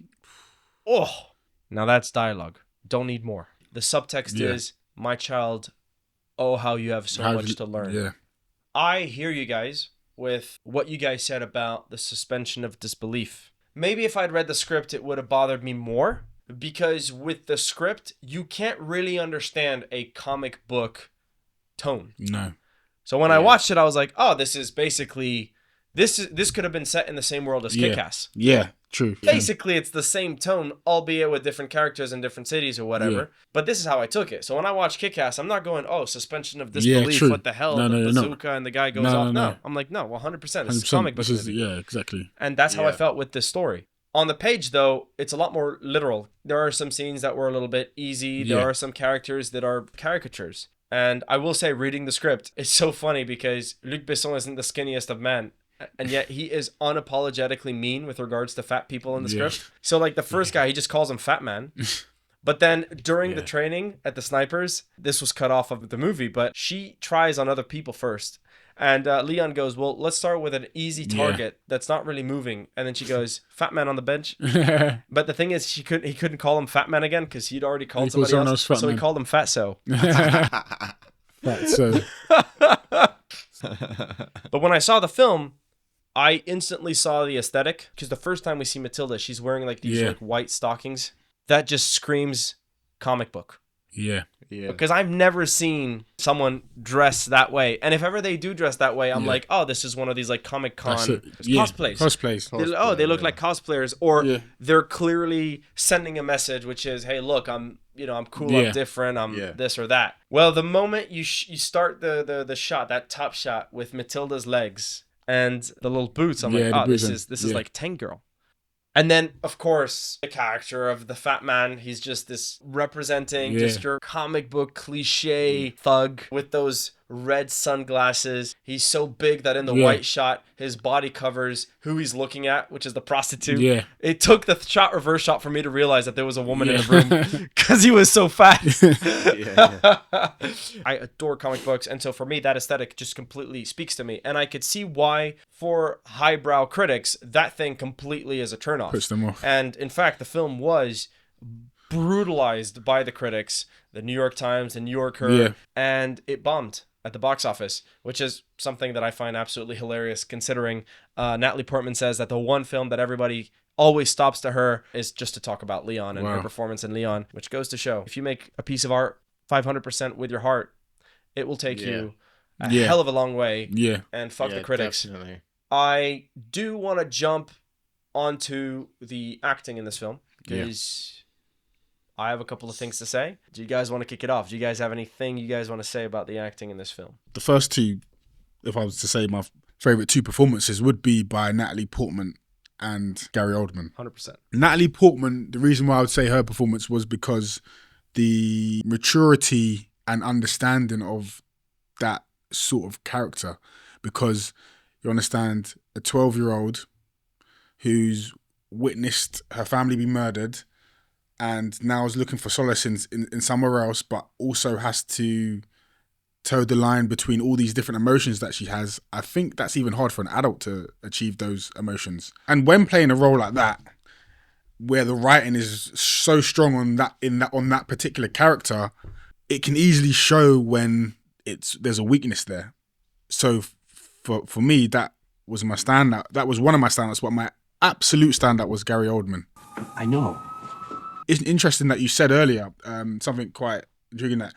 oh, now that's dialogue. Don't need more. The subtext is, my child, oh, how you have so much to learn. Yeah. I hear you guys with what you guys said about the suspension of disbelief. Maybe if I'd read the script, it would have bothered me more, because with the script, you can't really understand a comic book tone. No. So when I watched it, I was like, oh, this is basically this could have been set in the same world as Kick-Ass. Yeah, true. Basically, it's the same tone, albeit with different characters in different cities or whatever. Yeah. But this is how I took it. So when I watch Kick-Ass, I'm not going, oh, suspension of disbelief. True. What the hell? The bazooka and the guy goes off. No, I'm like, no, 100%. This is comic book. Yeah, exactly. And that's how I felt with this story. On the page, though, it's a lot more literal. There are some scenes that were a little bit easy. There are some characters that are caricatures. And I will say, reading the script is so funny because Luc Besson isn't the skinniest of men. And yet he is unapologetically mean with regards to fat people in the script. So like the first guy, he just calls him Fat Man. But then during the training at the snipers, this was cut off of the movie, but she tries on other people first. And Léon goes, well, let's start with an easy target that's not really moving. And then she goes, Fat Man on the bench. But the thing is, he couldn't call him Fat Man again because he'd already called somebody else. So he called him Fatso. Fatso. But when I saw the film, I instantly saw the aesthetic because the first time we see Matilda, she's wearing like these like white stockings. That just screams comic book. Yeah. Because I've never seen someone dress that way. And if ever they do dress that way, I'm like, oh, this is one of these like Comic Con cosplays. They look like cosplayers, or they're clearly sending a message, which is, hey, look, I'm cool, I'm different, I'm this or that. Well, the moment you start the shot, that top shot with Matilda's legs and the little boots, I'm like, oh, this is like Tank Girl. And then, of course, the character of the fat man, he's just this representing just your comic book cliche thug with those red sunglasses. He's so big that in the white shot, his body covers who he's looking at, which is the prostitute. Yeah. It took the reverse shot for me to realize that there was a woman in the room because he was so fat. I adore comic books. And so for me, that aesthetic just completely speaks to me. And I could see why, for highbrow critics, that thing completely is a turnoff. Puts them off. And in fact, the film was brutalized by the critics, the New York Times, the New Yorker, and it bombed at the box office, which is something that I find absolutely hilarious, considering Natalie Portman says that the one film that everybody always stops to her is just to talk about Léon and her performance in Léon, which goes to show, if you make a piece of art 500% with your heart, it will take you a hell of a long way. And fuck the critics. Definitely. I do want to jump onto the acting in this film because I have a couple of things to say. Do you guys want to kick it off? Do you guys have anything you guys want to say about the acting in this film? The first two, if I was to say my favourite two performances, would be by Natalie Portman and Gary Oldman. 100%. Natalie Portman, the reason why I would say her performance was because the maturity and understanding of that sort of character. Because you understand a 12-year-old who's witnessed her family be murdered and now is looking for solace in somewhere else, but also has to toe the line between all these different emotions that she has. I think that's even hard for an adult to achieve those emotions. And when playing a role like that, where the writing is so strong on that particular character, it can easily show when there's a weakness there. So for me, that was my standout. That was one of my standouts, but my absolute standout was Gary Oldman. I know. It's interesting that you said earlier something quite intriguing, that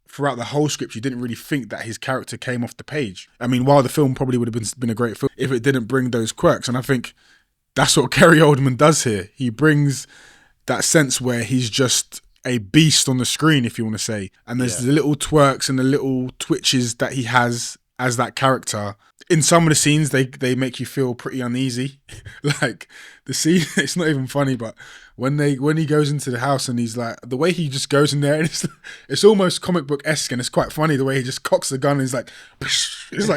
throughout the whole script you didn't really think that his character came off the page. I mean, while the film probably would have been a great film if it didn't bring those quirks, and I think that's what Gary Oldman does here. He brings that sense where he's just a beast on the screen, if you want to say, and there's the little twerks and the little twitches that he has as that character. In some of the scenes, they make you feel pretty uneasy. Like the scene, it's not even funny, but when he goes into the house and he's like, the way he just goes in there, and it's almost comic book-esque, and it's quite funny the way he just cocks the gun and he's like, it's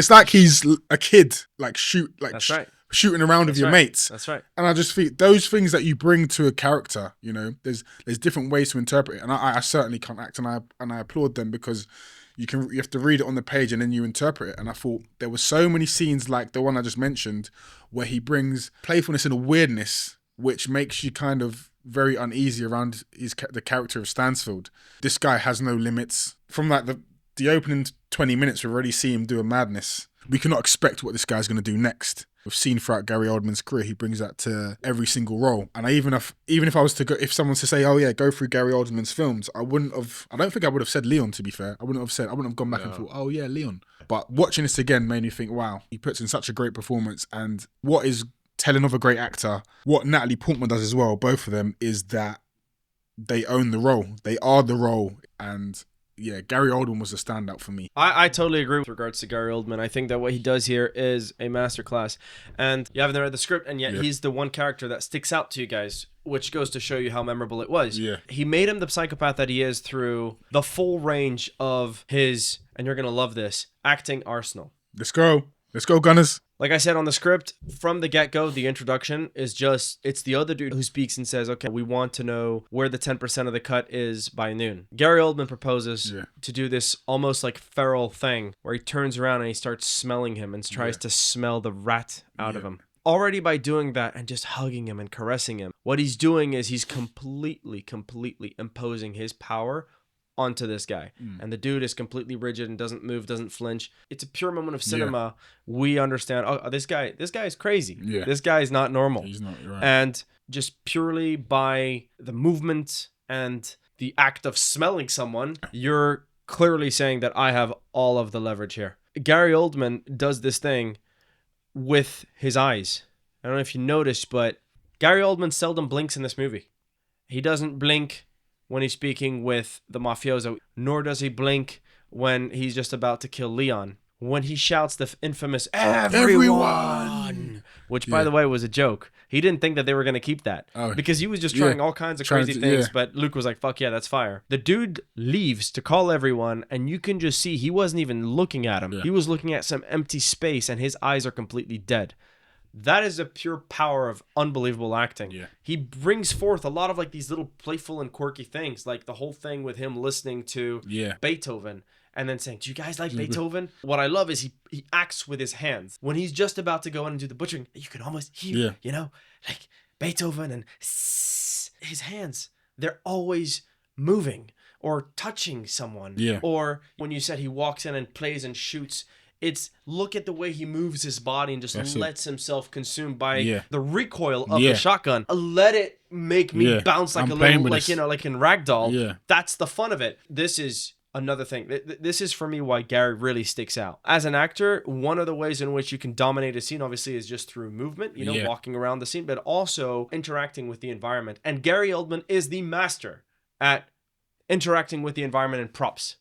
like he's a kid, like shooting around with your mates. That's right. And I just think those things that you bring to a character, you know, there's different ways to interpret it, and I certainly can't act, and I applaud them, because you have to read it on the page and then you interpret it. And I thought there were so many scenes like the one I just mentioned where he brings playfulness and a weirdness which makes you kind of very uneasy around the character of Stansfield. This guy has no limits. From like the opening 20 minutes, we already see him do a madness. We cannot expect what this guy's going to do next. we've seen throughout Gary Oldman's career, he brings that to every single role. And even if I was to go, if someone to say, oh yeah, go through Gary Oldman's films, I don't think I would have said Léon, to be fair. I wouldn't have gone back and thought, oh yeah, Léon. But watching this again made me think, wow, he puts in such a great performance. And what is telling of a great actor, what Natalie Portman does as well, both of them, is that they own the role. They are the role. And yeah, Gary Oldman was a standout for me. I totally agree with regards to Gary Oldman. I think that what he does here is a masterclass. And you haven't read the script, and yet he's the one character that sticks out to you guys, which goes to show you how memorable it was. Yeah. He made him the psychopath that he is through the full range of his, and you're going to love this, acting arsenal. Let's go. Let's go, Gunners. Like I said on the script, from the get-go, the introduction is just, it's the other dude who speaks and says, okay, we want to know where the 10% of the cut is by noon. Gary Oldman proposes to do this almost like feral thing where he turns around and he starts smelling him and tries to smell the rat out of him. Already by doing that and just hugging him and caressing him, what he's doing is he's completely imposing his power onto this guy. And the dude is completely rigid and doesn't move, doesn't flinch. It's a pure moment of cinema. We understand, oh, this guy is crazy. This guy is not normal. He's not, right. And just purely by the movement and the act of smelling someone, you're clearly saying that I have all of the leverage here. Gary Oldman does this thing with his eyes. I don't know if you noticed, but Gary Oldman seldom blinks in this movie. He doesn't blink when he's speaking with the mafioso, nor does he blink when he's just about to kill Léon. When he shouts the infamous everyone, which by the way was a joke. He didn't think that they were going to keep that because he was just trying all kinds of crazy things, but Luke was like, fuck yeah, that's fire. The dude leaves to call everyone, and you can just see he wasn't even looking at him. He was looking at some empty space, and his eyes are completely dead. That is a pure power of unbelievable acting. He brings forth a lot of like these little playful and quirky things, like the whole thing with him listening to Beethoven and then saying, do you guys like Beethoven? What I love is he acts with his hands. When he's just about to go in and do the butchering, you can almost hear, you know, like Beethoven and his hands. They're always moving or touching someone. Or when you said he walks in and plays and shoots, it's look at the way he moves his body and just lets himself consume by the recoil of the shotgun. Let it make me bounce like a little, like, you know, like in Ragdoll. That's the fun of it. This is another thing. This is for me why Gary really sticks out. As an actor, one of the ways in which you can dominate a scene obviously is just through movement, you know, walking around the scene, but also interacting with the environment. And Gary Oldman is the master at interacting with the environment and props.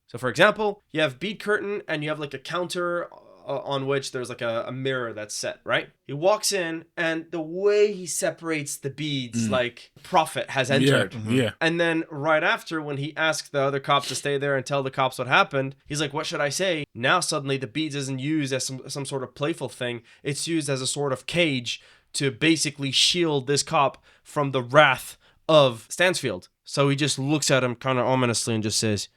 So for example, you have bead curtain and you have like a counter on which there's like a mirror that's set, right? He walks in and the way he separates the beads, like prophet has entered. And then right after, when he asks the other cops to stay there and tell the cops what happened, he's like, what should I say? Now suddenly the beads isn't used as some sort of playful thing. It's used as a sort of cage to basically shield this cop from the wrath of Stansfield. So he just looks at him kind of ominously and just says,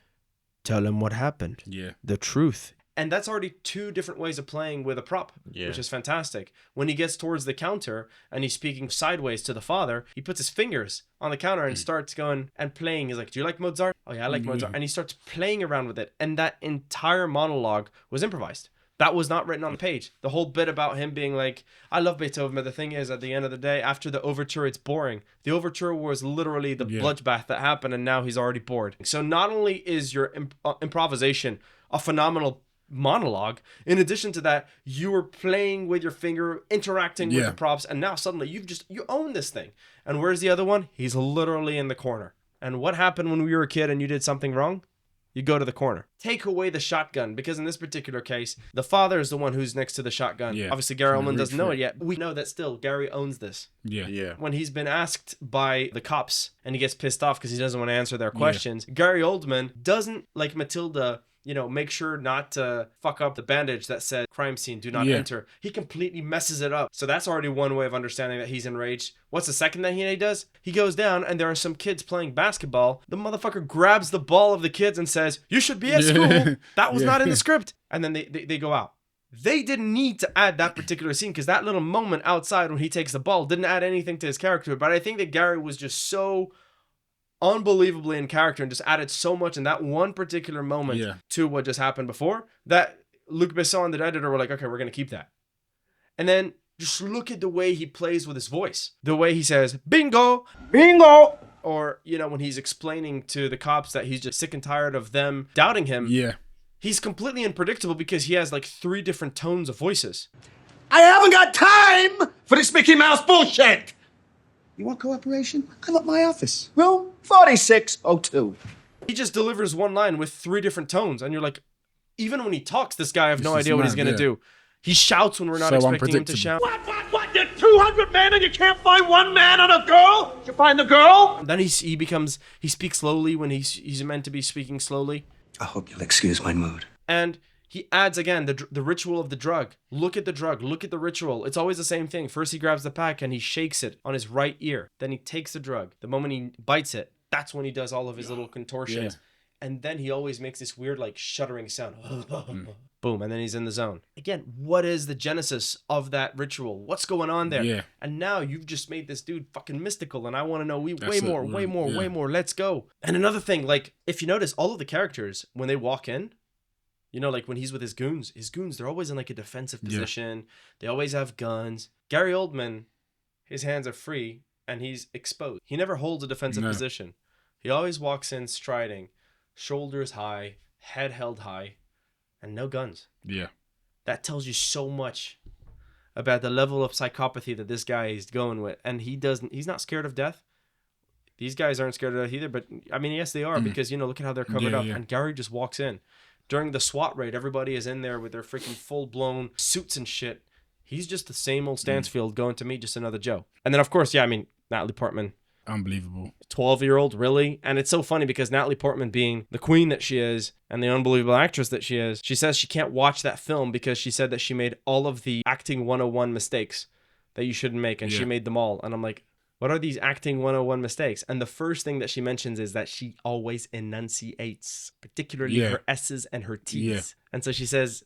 tell him what happened. The truth. And that's already two different ways of playing with a prop, which is fantastic. When he gets towards the counter and he's speaking sideways to the father, he puts his fingers on the counter and starts going and playing. He's like, do you like Mozart? Oh yeah, I like Mozart. And he starts playing around with it. And that entire monologue was improvised. That was not written on the page. The whole bit about him being like, I love Beethoven, but the thing is, at the end of the day, after the overture, it's boring. The overture was literally the bloodbath that happened, and now he's already bored. So not only is your improvisation a phenomenal monologue, in addition to that, you were playing with your finger, interacting with the props, and now suddenly you own this thing. And where's the other one? He's literally in the corner. And what happened when we were a kid and you did something wrong? You go to the corner. Take away the shotgun, because in this particular case, the father is the one who's next to the shotgun. Obviously, Gary Oldman doesn't know it yet. We know that still, Gary owns this. When he's been asked by the cops and he gets pissed off because he doesn't want to answer their questions, Gary Oldman doesn't, like Matilda, you know, make sure not to fuck up the bandage that said crime scene, do not enter. He completely messes it up. So that's already one way of understanding that he's enraged. What's the second thing he does? He goes down and there are some kids playing basketball. The motherfucker grabs the ball of the kids and says, you should be at school. That was not in the script. And then they go out. They didn't need to add that particular scene because that little moment outside when he takes the ball didn't add anything to his character. But I think that Gary was just so unbelievably in character and just added so much in that one particular moment to what just happened before that Luc Besson, the editor, were like, okay, we're going to keep that. And then just look at the way he plays with his voice. The way he says, bingo! Bingo! Or, you know, when he's explaining to the cops that he's just sick and tired of them doubting him. Yeah. He's completely unpredictable because he has like 3 different tones of voices. I haven't got time for this Mickey Mouse bullshit! You want cooperation? I'm at my office. Room 4602. He just delivers one line with 3 different tones. And you're like, even when he talks, this guy, I have no idea what he's going to do. He shouts when we're not expecting him to shout. What? You're 200 men and you can't find one man on a girl? Did you find the girl? Then he speaks slowly when he's meant to be speaking slowly. I hope you'll excuse my mood. And he adds again the ritual of the drug. Look at the drug. Look at the ritual. It's always the same thing. First he grabs the pack and he shakes it on his right ear. Then he takes the drug. The moment he bites it, that's when he does all of his little contortions. Yeah. And then he always makes this weird like shuddering sound. Boom. And then he's in the zone. Again, what is the genesis of that ritual? What's going on there? Yeah. And now you've just made this dude fucking mystical. And I want to know way more. Let's go. And another thing, like if you notice all of the characters, when they walk in, you know, like when he's with his goons, they're always in like a defensive position. Yeah. They always have guns. Gary Oldman, his hands are free and he's exposed. He never holds a defensive position. He always walks in striding, shoulders high, head held high, and no guns. Yeah. That tells you so much about the level of psychopathy that this guy is going with. And he's not scared of death. These guys aren't scared of death either, but I mean, yes, they are because, you know, look at how they're covered up. Yeah. And Gary just walks in. During the SWAT raid, everybody is in there with their freaking full-blown suits and shit. He's just the same old Stansfield going to meet just another Joe. And then, of course, I mean, Natalie Portman. Unbelievable. 12-year-old, really? And it's so funny because Natalie Portman, being the queen that she is and the unbelievable actress that she is, she says she can't watch that film because she said that she made all of the acting 101 mistakes that you shouldn't make, and she made them all. And I'm like, what are these acting 101 mistakes? And the first thing that she mentions is that she always enunciates, particularly her S's and her T's. Yeah. And so she says,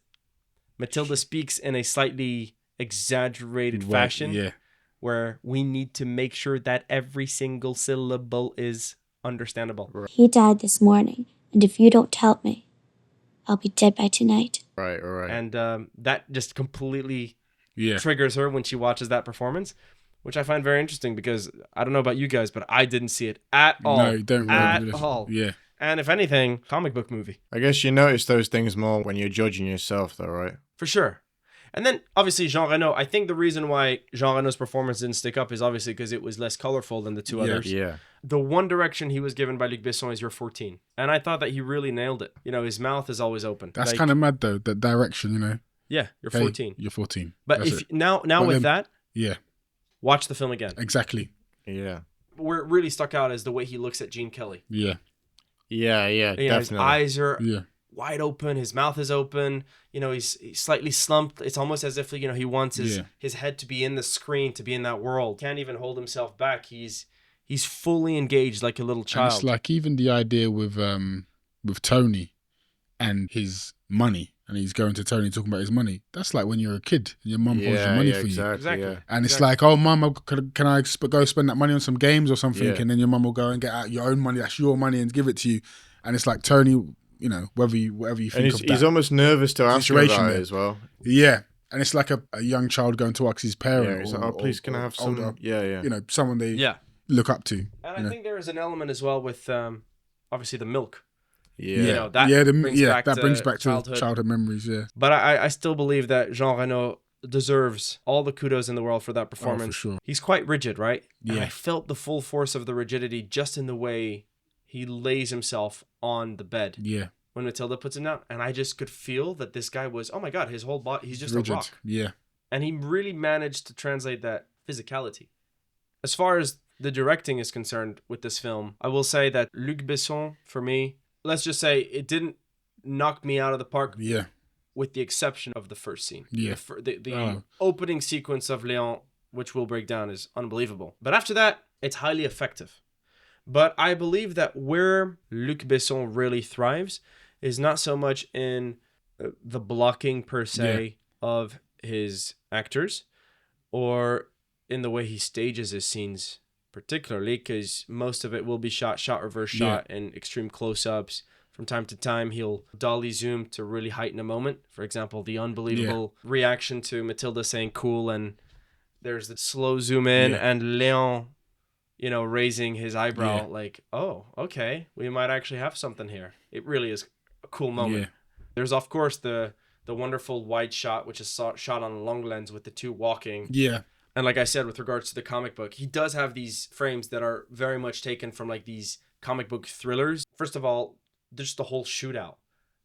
Matilda speaks in a slightly exaggerated fashion where we need to make sure that every single syllable is understandable. He died this morning, and if you don't help me, I'll be dead by tonight. Right. And that just completely triggers her when she watches that performance, which I find very interesting because I don't know about you guys, but I didn't see it at all. No, don't at all. Yeah. And if anything, comic book movie. I guess you notice those things more when you're judging yourself, though, right? For sure. And then, obviously, Jean Reno. I think the reason why Jean Reno's performance didn't stick up is obviously because it was less colorful than the two others. Yeah. The one direction he was given by Luc Besson is you're 14. And I thought that he really nailed it. You know, his mouth is always open. That's kind of mad, though, that direction, you know? Yeah, you're 14. You're 14. But now with that, watch the film again. Exactly. Yeah. Where it really stuck out is the way he looks at Gene Kelly. Yeah, you know, definitely. His eyes are wide open. His mouth is open. You know, he's slightly slumped. It's almost as if, you know, he wants his head to be in the screen, to be in that world. Can't even hold himself back. He's fully engaged like a little child. And it's like even the idea with Tony and his money. And he's going to Tony talking about his money. That's like when you're a kid and your mum holds your money for you. Exactly. And it's like, oh, mum, can I go spend that money on some games or something? And then your mum will go and get out your own money. That's your money and give it to you. And it's like Tony, you know, whatever you think of that. He's almost nervous to ask about it as well. Yeah. And it's like a young child going to ask his parent. Yeah, he's like, oh, please, can I have some? Older, you know, someone they look up to. And I think there is an element as well with, obviously, the milk. Yeah, you know, that brings back to childhood memories. Yeah, but I still believe that Jean Reno deserves all the kudos in the world for that performance. For sure. He's quite rigid, right? Yeah, and I felt the full force of the rigidity just in the way he lays himself on the bed. Yeah, when Matilda puts him down, and I just could feel that this guy was, oh my god, his whole body, he's just rigid. A rock. Yeah, and he really managed to translate that physicality. As far as the directing is concerned with this film, I will say that Luc Besson, for me, let's just say it didn't knock me out of the park. Yeah. With the exception of the first scene. Yeah. The opening sequence of Léon, which we'll break down, is unbelievable. But after that, it's highly effective. But I believe that where Luc Besson really thrives is not so much in the blocking per se of his actors or in the way he stages his scenes, particularly because most of it will be shot reverse shot, and extreme close-ups, From time to time, he'll dolly zoom to really heighten a moment. For example, the unbelievable reaction to Matilda saying cool, and there's the slow zoom in and Léon, raising his eyebrow like, oh, okay, we might actually have something here. It really is a cool moment. Yeah. There's, of course, the wonderful wide shot, which is shot on a long lens with the two walking. Yeah. And like I said, with regards to the comic book, he does have these frames that are very much taken from like these comic book thrillers. First of all, just the whole shootout.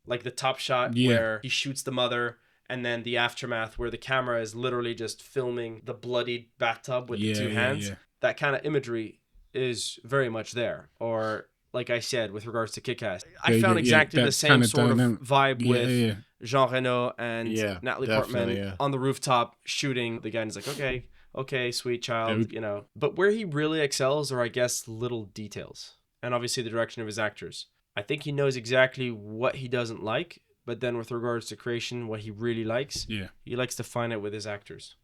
Like the top shot where he shoots the mother, and then the aftermath where the camera is literally just filming the bloodied bathtub with the two hands. Yeah. That kind of imagery is very much there. Or like I said, with regards to Kick-Ass, I found exactly the same sort of vibe with Jean Reno and Natalie Portman on the rooftop shooting the guy, and he's like, okay, sweet child, But where he really excels are, I guess, little details. And obviously the direction of his actors. I think he knows exactly what he doesn't like, but then with regards to creation, what he really likes, he likes to find it with his actors.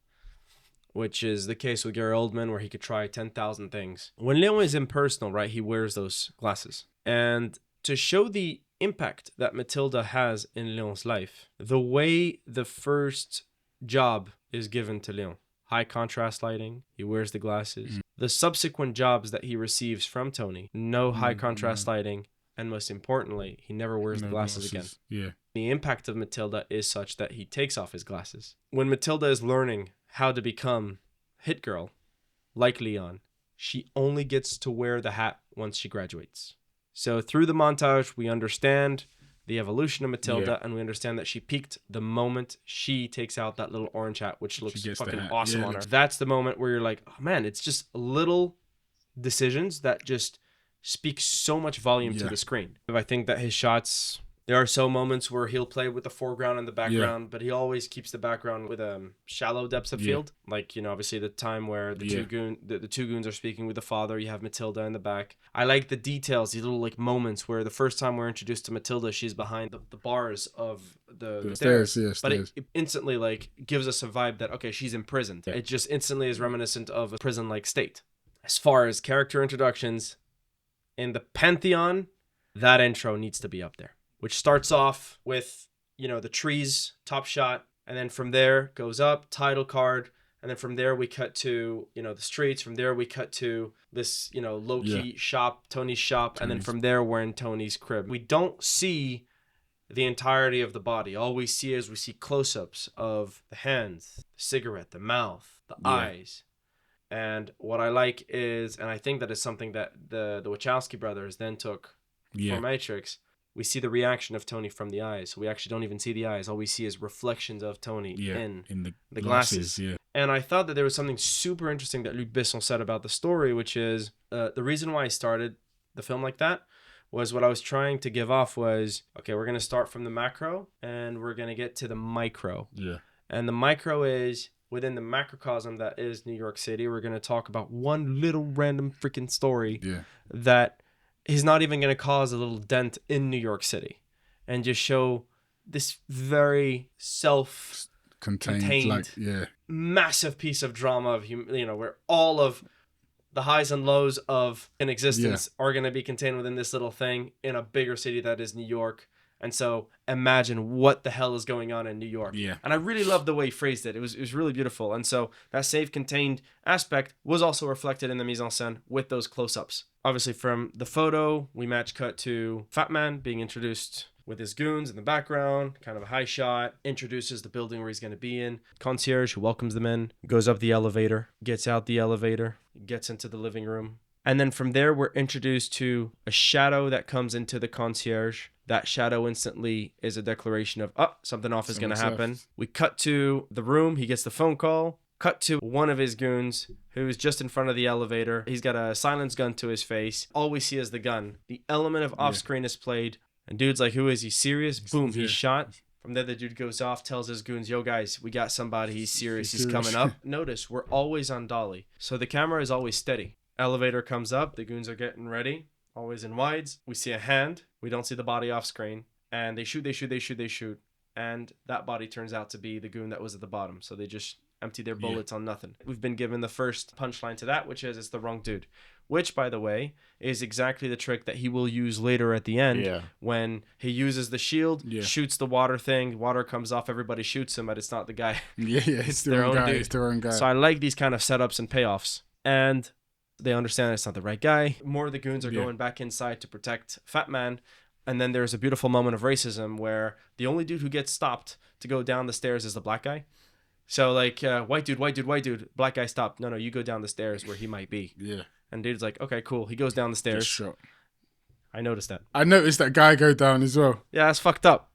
Which is the case with Gary Oldman, where he could try 10,000 things. When Léon is impersonal, right, he wears those glasses. And to show the impact that Matilda has in Léon's life, the way the first job is given to Léon, high contrast lighting, he wears the glasses. The subsequent jobs that he receives from Tony, no high contrast lighting, and most importantly, he never wears the glasses again. Yeah. The impact of Matilda is such that he takes off his glasses. When Matilda is learning how to become Hit Girl, like Léon, she only gets to wear the hat once she graduates. So through the montage, we understand the evolution of Matilda, and we understand that she peaked the moment she takes out that little orange hat, which looks fucking awesome on her. That's the moment where you're like, oh man, it's just little decisions that just speak so much volume to the screen. I think that his shots, there are so moments where he'll play with the foreground and the background, but he always keeps the background with a shallow depth of field. Like, obviously the time where the two goons are speaking with the father, you have Matilda in the back. I like the details, these little like moments where the first time we're introduced to Matilda, she's behind the bars of the stairs. But it instantly like gives us a vibe that, okay, she's imprisoned. It just instantly is reminiscent of a prison-like state. As far as character introductions, in the pantheon, that intro needs to be up there. Which starts off with, the trees, top shot, and then from there goes up, title card, and then from there we cut to, the streets. From there we cut to this, low-key shop, Tony's shop, and then from there we're in Tony's crib. We don't see the entirety of the body. All we see is close-ups of the hands, the cigarette, the mouth, the eyes. And what I like is, and I think that is something that the Wachowski brothers then took for Matrix, we see the reaction of Tony from the eyes. So we actually don't even see the eyes. All we see is reflections of Tony in the glasses. And I thought that there was something super interesting that Luc Besson said about the story, which is the reason why I started the film like that was what I was trying to give off was, okay, we're going to start from the macro and we're going to get to the micro. Yeah. And the micro is within the macrocosm that is New York City. We're going to talk about one little random freaking story that is not even going to cause a little dent in New York City and just show this very self-contained, massive piece of drama of, where all of the highs and lows of an existence are going to be contained within this little thing in a bigger city that is New York. And so imagine what the hell is going on in New York. Yeah. And I really loved the way he phrased it. It was really beautiful. And so that safe contained aspect was also reflected in the mise en scène with those close-ups. Obviously from the photo, we match cut to Fat Man being introduced with his goons in the background, kind of a high shot, introduces the building where he's going to be in. Concierge who welcomes them in, goes up the elevator, gets out the elevator, gets into the living room. And then from there, we're introduced to a shadow that comes into the concierge. That shadow instantly is a declaration of, something off is going to happen. We cut to the room. He gets the phone call. Cut to one of his goons who's just in front of the elevator. He's got a silence gun to his face. All we see is the gun. The element of off-screen is played. And dude's like, who is he? Serious? Boom, he's shot. From there, the dude goes off, tells his goons, yo, guys, we got somebody. He's serious. He's coming up. Notice, we're always on dolly. So the camera is always steady. Elevator comes up. The goons are getting ready. Always in wides. We see a hand. We don't see the body off screen. And they shoot. And that body turns out to be the goon that was at the bottom. So they just empty their bullets on nothing. We've been given the first punchline to that, which is it's the wrong dude. which, by the way, is exactly the trick that he will use later at the end when he uses the shield, shoots the water thing, water comes off, everybody shoots him, but it's not the guy. It's their own guy. dude. It's their own guy. So I like these kind of setups and payoffs. And they understand it's not the right guy. More of the goons are going back inside to protect Fat Man. And then there's a beautiful moment of racism where the only dude who gets stopped to go down the stairs is the black guy. So like, white dude, black guy stopped. No, you go down the stairs where he might be. Yeah. And dude's like, okay, cool. He goes down the stairs. Shot. I noticed that. I noticed that guy go down as well. Yeah, that's fucked up.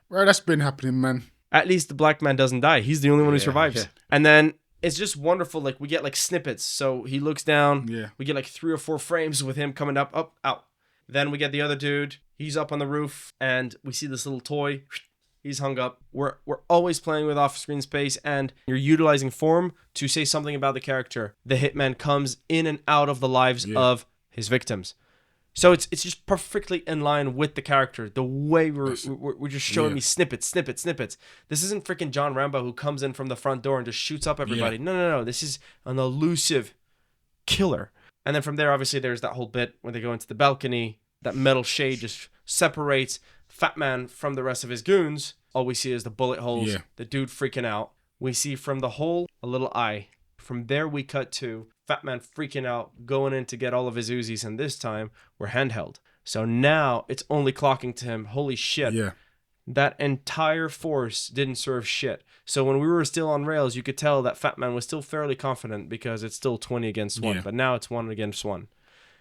Well, that's been happening, man. At least the black man doesn't die. He's the only one who survives. Yeah. And then it's just wonderful. Like, we get like snippets. So he looks down. Yeah. We get like 3 or 4 frames with him coming up, out. Then we get the other dude. He's up on the roof, and we see this little toy. He's hung up. We're always playing with off-screen space, and you're utilizing form to say something about the character. The hitman comes in and out of the lives of his victims. So it's just perfectly in line with the character. The way we're just showing me snippets. This isn't freaking John Rambo who comes in from the front door and just shoots up everybody. No. This is an elusive killer. And then from there, obviously, there's that whole bit where they go into the balcony. That metal shade just separates Fat Man from the rest of his goons. All we see is the bullet holes, the dude freaking out. We see from the hole a little eye. From there, we cut to Fat Man freaking out, going in to get all of his Uzis, and this time, we're handheld. So now, it's only clocking to him, holy shit. Yeah. That entire force didn't serve shit. So when we were still on rails, you could tell that Fat Man was still fairly confident because it's still 20 against 1. But now it's 1 against 1.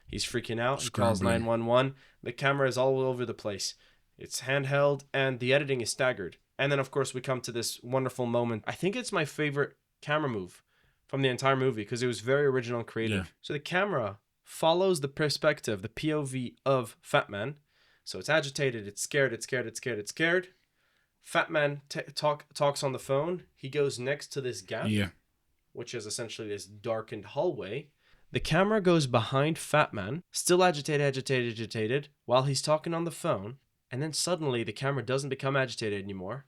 He's freaking out. He calls 911. The camera is all over the place. It's handheld, and the editing is staggered. And then, of course, we come to this wonderful moment. I think it's my favorite camera move from the entire movie because it was very original and creative. Yeah. So the camera follows the perspective, the POV of Fat Man. So it's agitated, it's scared. Fat Man talks on the phone. He goes next to this gap, which is essentially this darkened hallway. The camera goes behind Fat Man, still agitated, while he's talking on the phone. And then suddenly the camera doesn't become agitated anymore.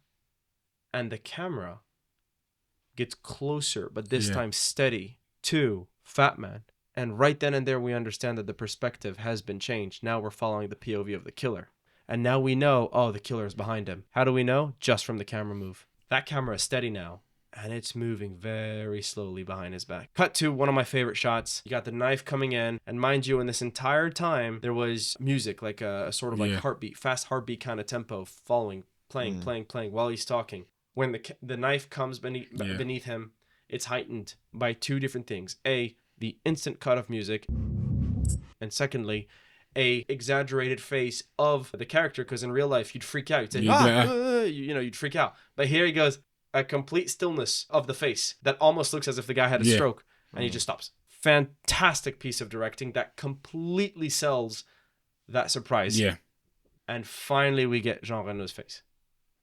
And the camera gets closer, but this time steady, to Fat Man. And right then and there, we understand that the perspective has been changed. Now we're following the POV of the killer. And now we know, the killer is behind him. How do we know? Just from the camera move. That camera is steady now. And it's moving very slowly behind his back. Cut to one of my favorite shots. You got the knife coming in. And mind you, in this entire time, there was music, like a sort of like heartbeat, fast heartbeat kind of tempo, playing while he's talking. When the knife comes beneath him, it's heightened by 2 different things. A, the instant cut of music. And secondly, a exaggerated face of the character, because in real life, you'd freak out. You'd say, you'd freak out. But here he goes, a complete stillness of the face that almost looks as if the guy had a stroke, and he just stops. Fantastic piece of directing that completely sells that surprise. Yeah. And finally, we get Jean Reno's face.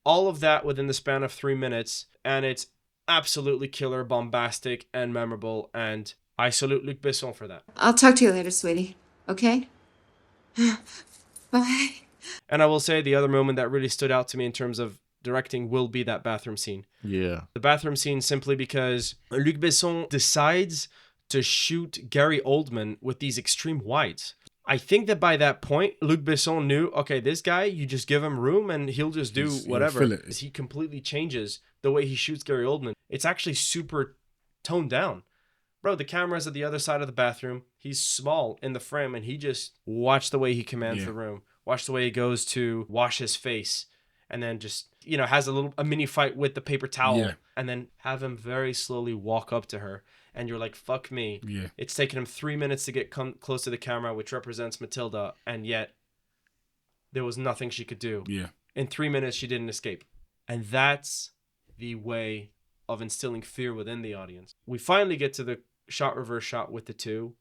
All of that within the span of 3 minutes, and it's absolutely killer, bombastic, and memorable, and I salute Luc Besson for that. I'll talk to you later, sweetie. Okay? Bye. And I will say the other moment that really stood out to me in terms of directing will be that bathroom scene. Yeah. The bathroom scene simply because Luc Besson decides to shoot Gary Oldman with these extreme wides. I think that by that point, Luc Besson knew, okay, this guy, you just give him room and he'll just do whatever. He completely changes the way he shoots Gary Oldman. It's actually super toned down. Bro, the camera's at the other side of the bathroom. He's small in the frame, and he just watch the way he commands the room. Watch the way he goes to wash his face, and then just, has a mini fight with the paper towel, and then have him very slowly walk up to her. And you're like, fuck me. Yeah. It's taken him 3 minutes to get close to the camera, which represents Matilda, and yet there was nothing she could do. Yeah. In 3 minutes, she didn't escape. And that's the way of instilling fear within the audience. We finally get to the reverse shot with the 2.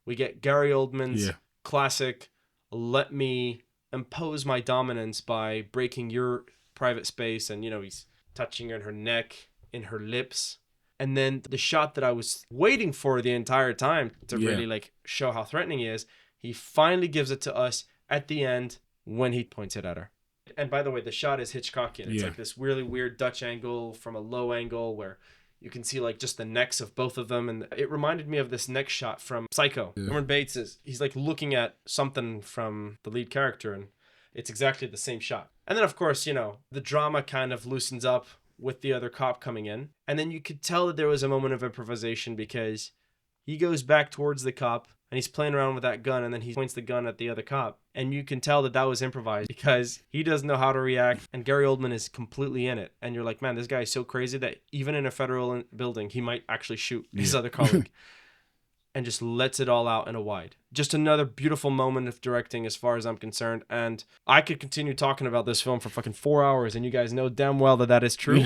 We get Gary Oldman's classic, let me impose my dominance by breaking your private space. And, he's touching her in her neck, in her lips. And then the shot that I was waiting for the entire time to really show how threatening he is, he finally gives it to us at the end when he points it at her. And by the way, the shot is Hitchcockian. It's like this really weird Dutch angle from a low angle where You can see like just the necks of both of them. And it reminded me of this neck shot from Psycho. Norman Bates he's like looking at something from the lead character, and it's exactly the same shot. And then, of course, the drama kind of loosens up with the other cop coming in. And then you could tell that there was a moment of improvisation because he goes back towards the cop and he's playing around with that gun, and then he points the gun at the other cop. And you can tell that that was improvised because he doesn't know how to react, and Gary Oldman is completely in it. And you're like, man, this guy is so crazy that even in a federal building, he might actually shoot his other colleague. And just lets it all out in a wide. Just another beautiful moment of directing as far as I'm concerned. And I could continue talking about this film for fucking 4 hours, and you guys know damn well that that is true.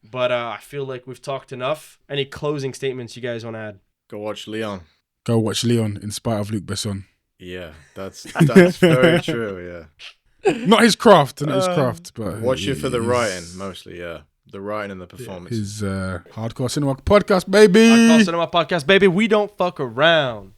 But I feel like we've talked enough. Any closing statements you guys want to add? Go watch Léon. Go watch Léon in spite of Luc Besson. Yeah, that's very true, yeah. Not his craft, but... Watch it for the writing, mostly, yeah. The writing and the performance. His Hardcore Cinema Podcast, baby! Hardcore Cinema Podcast, baby. We don't fuck around.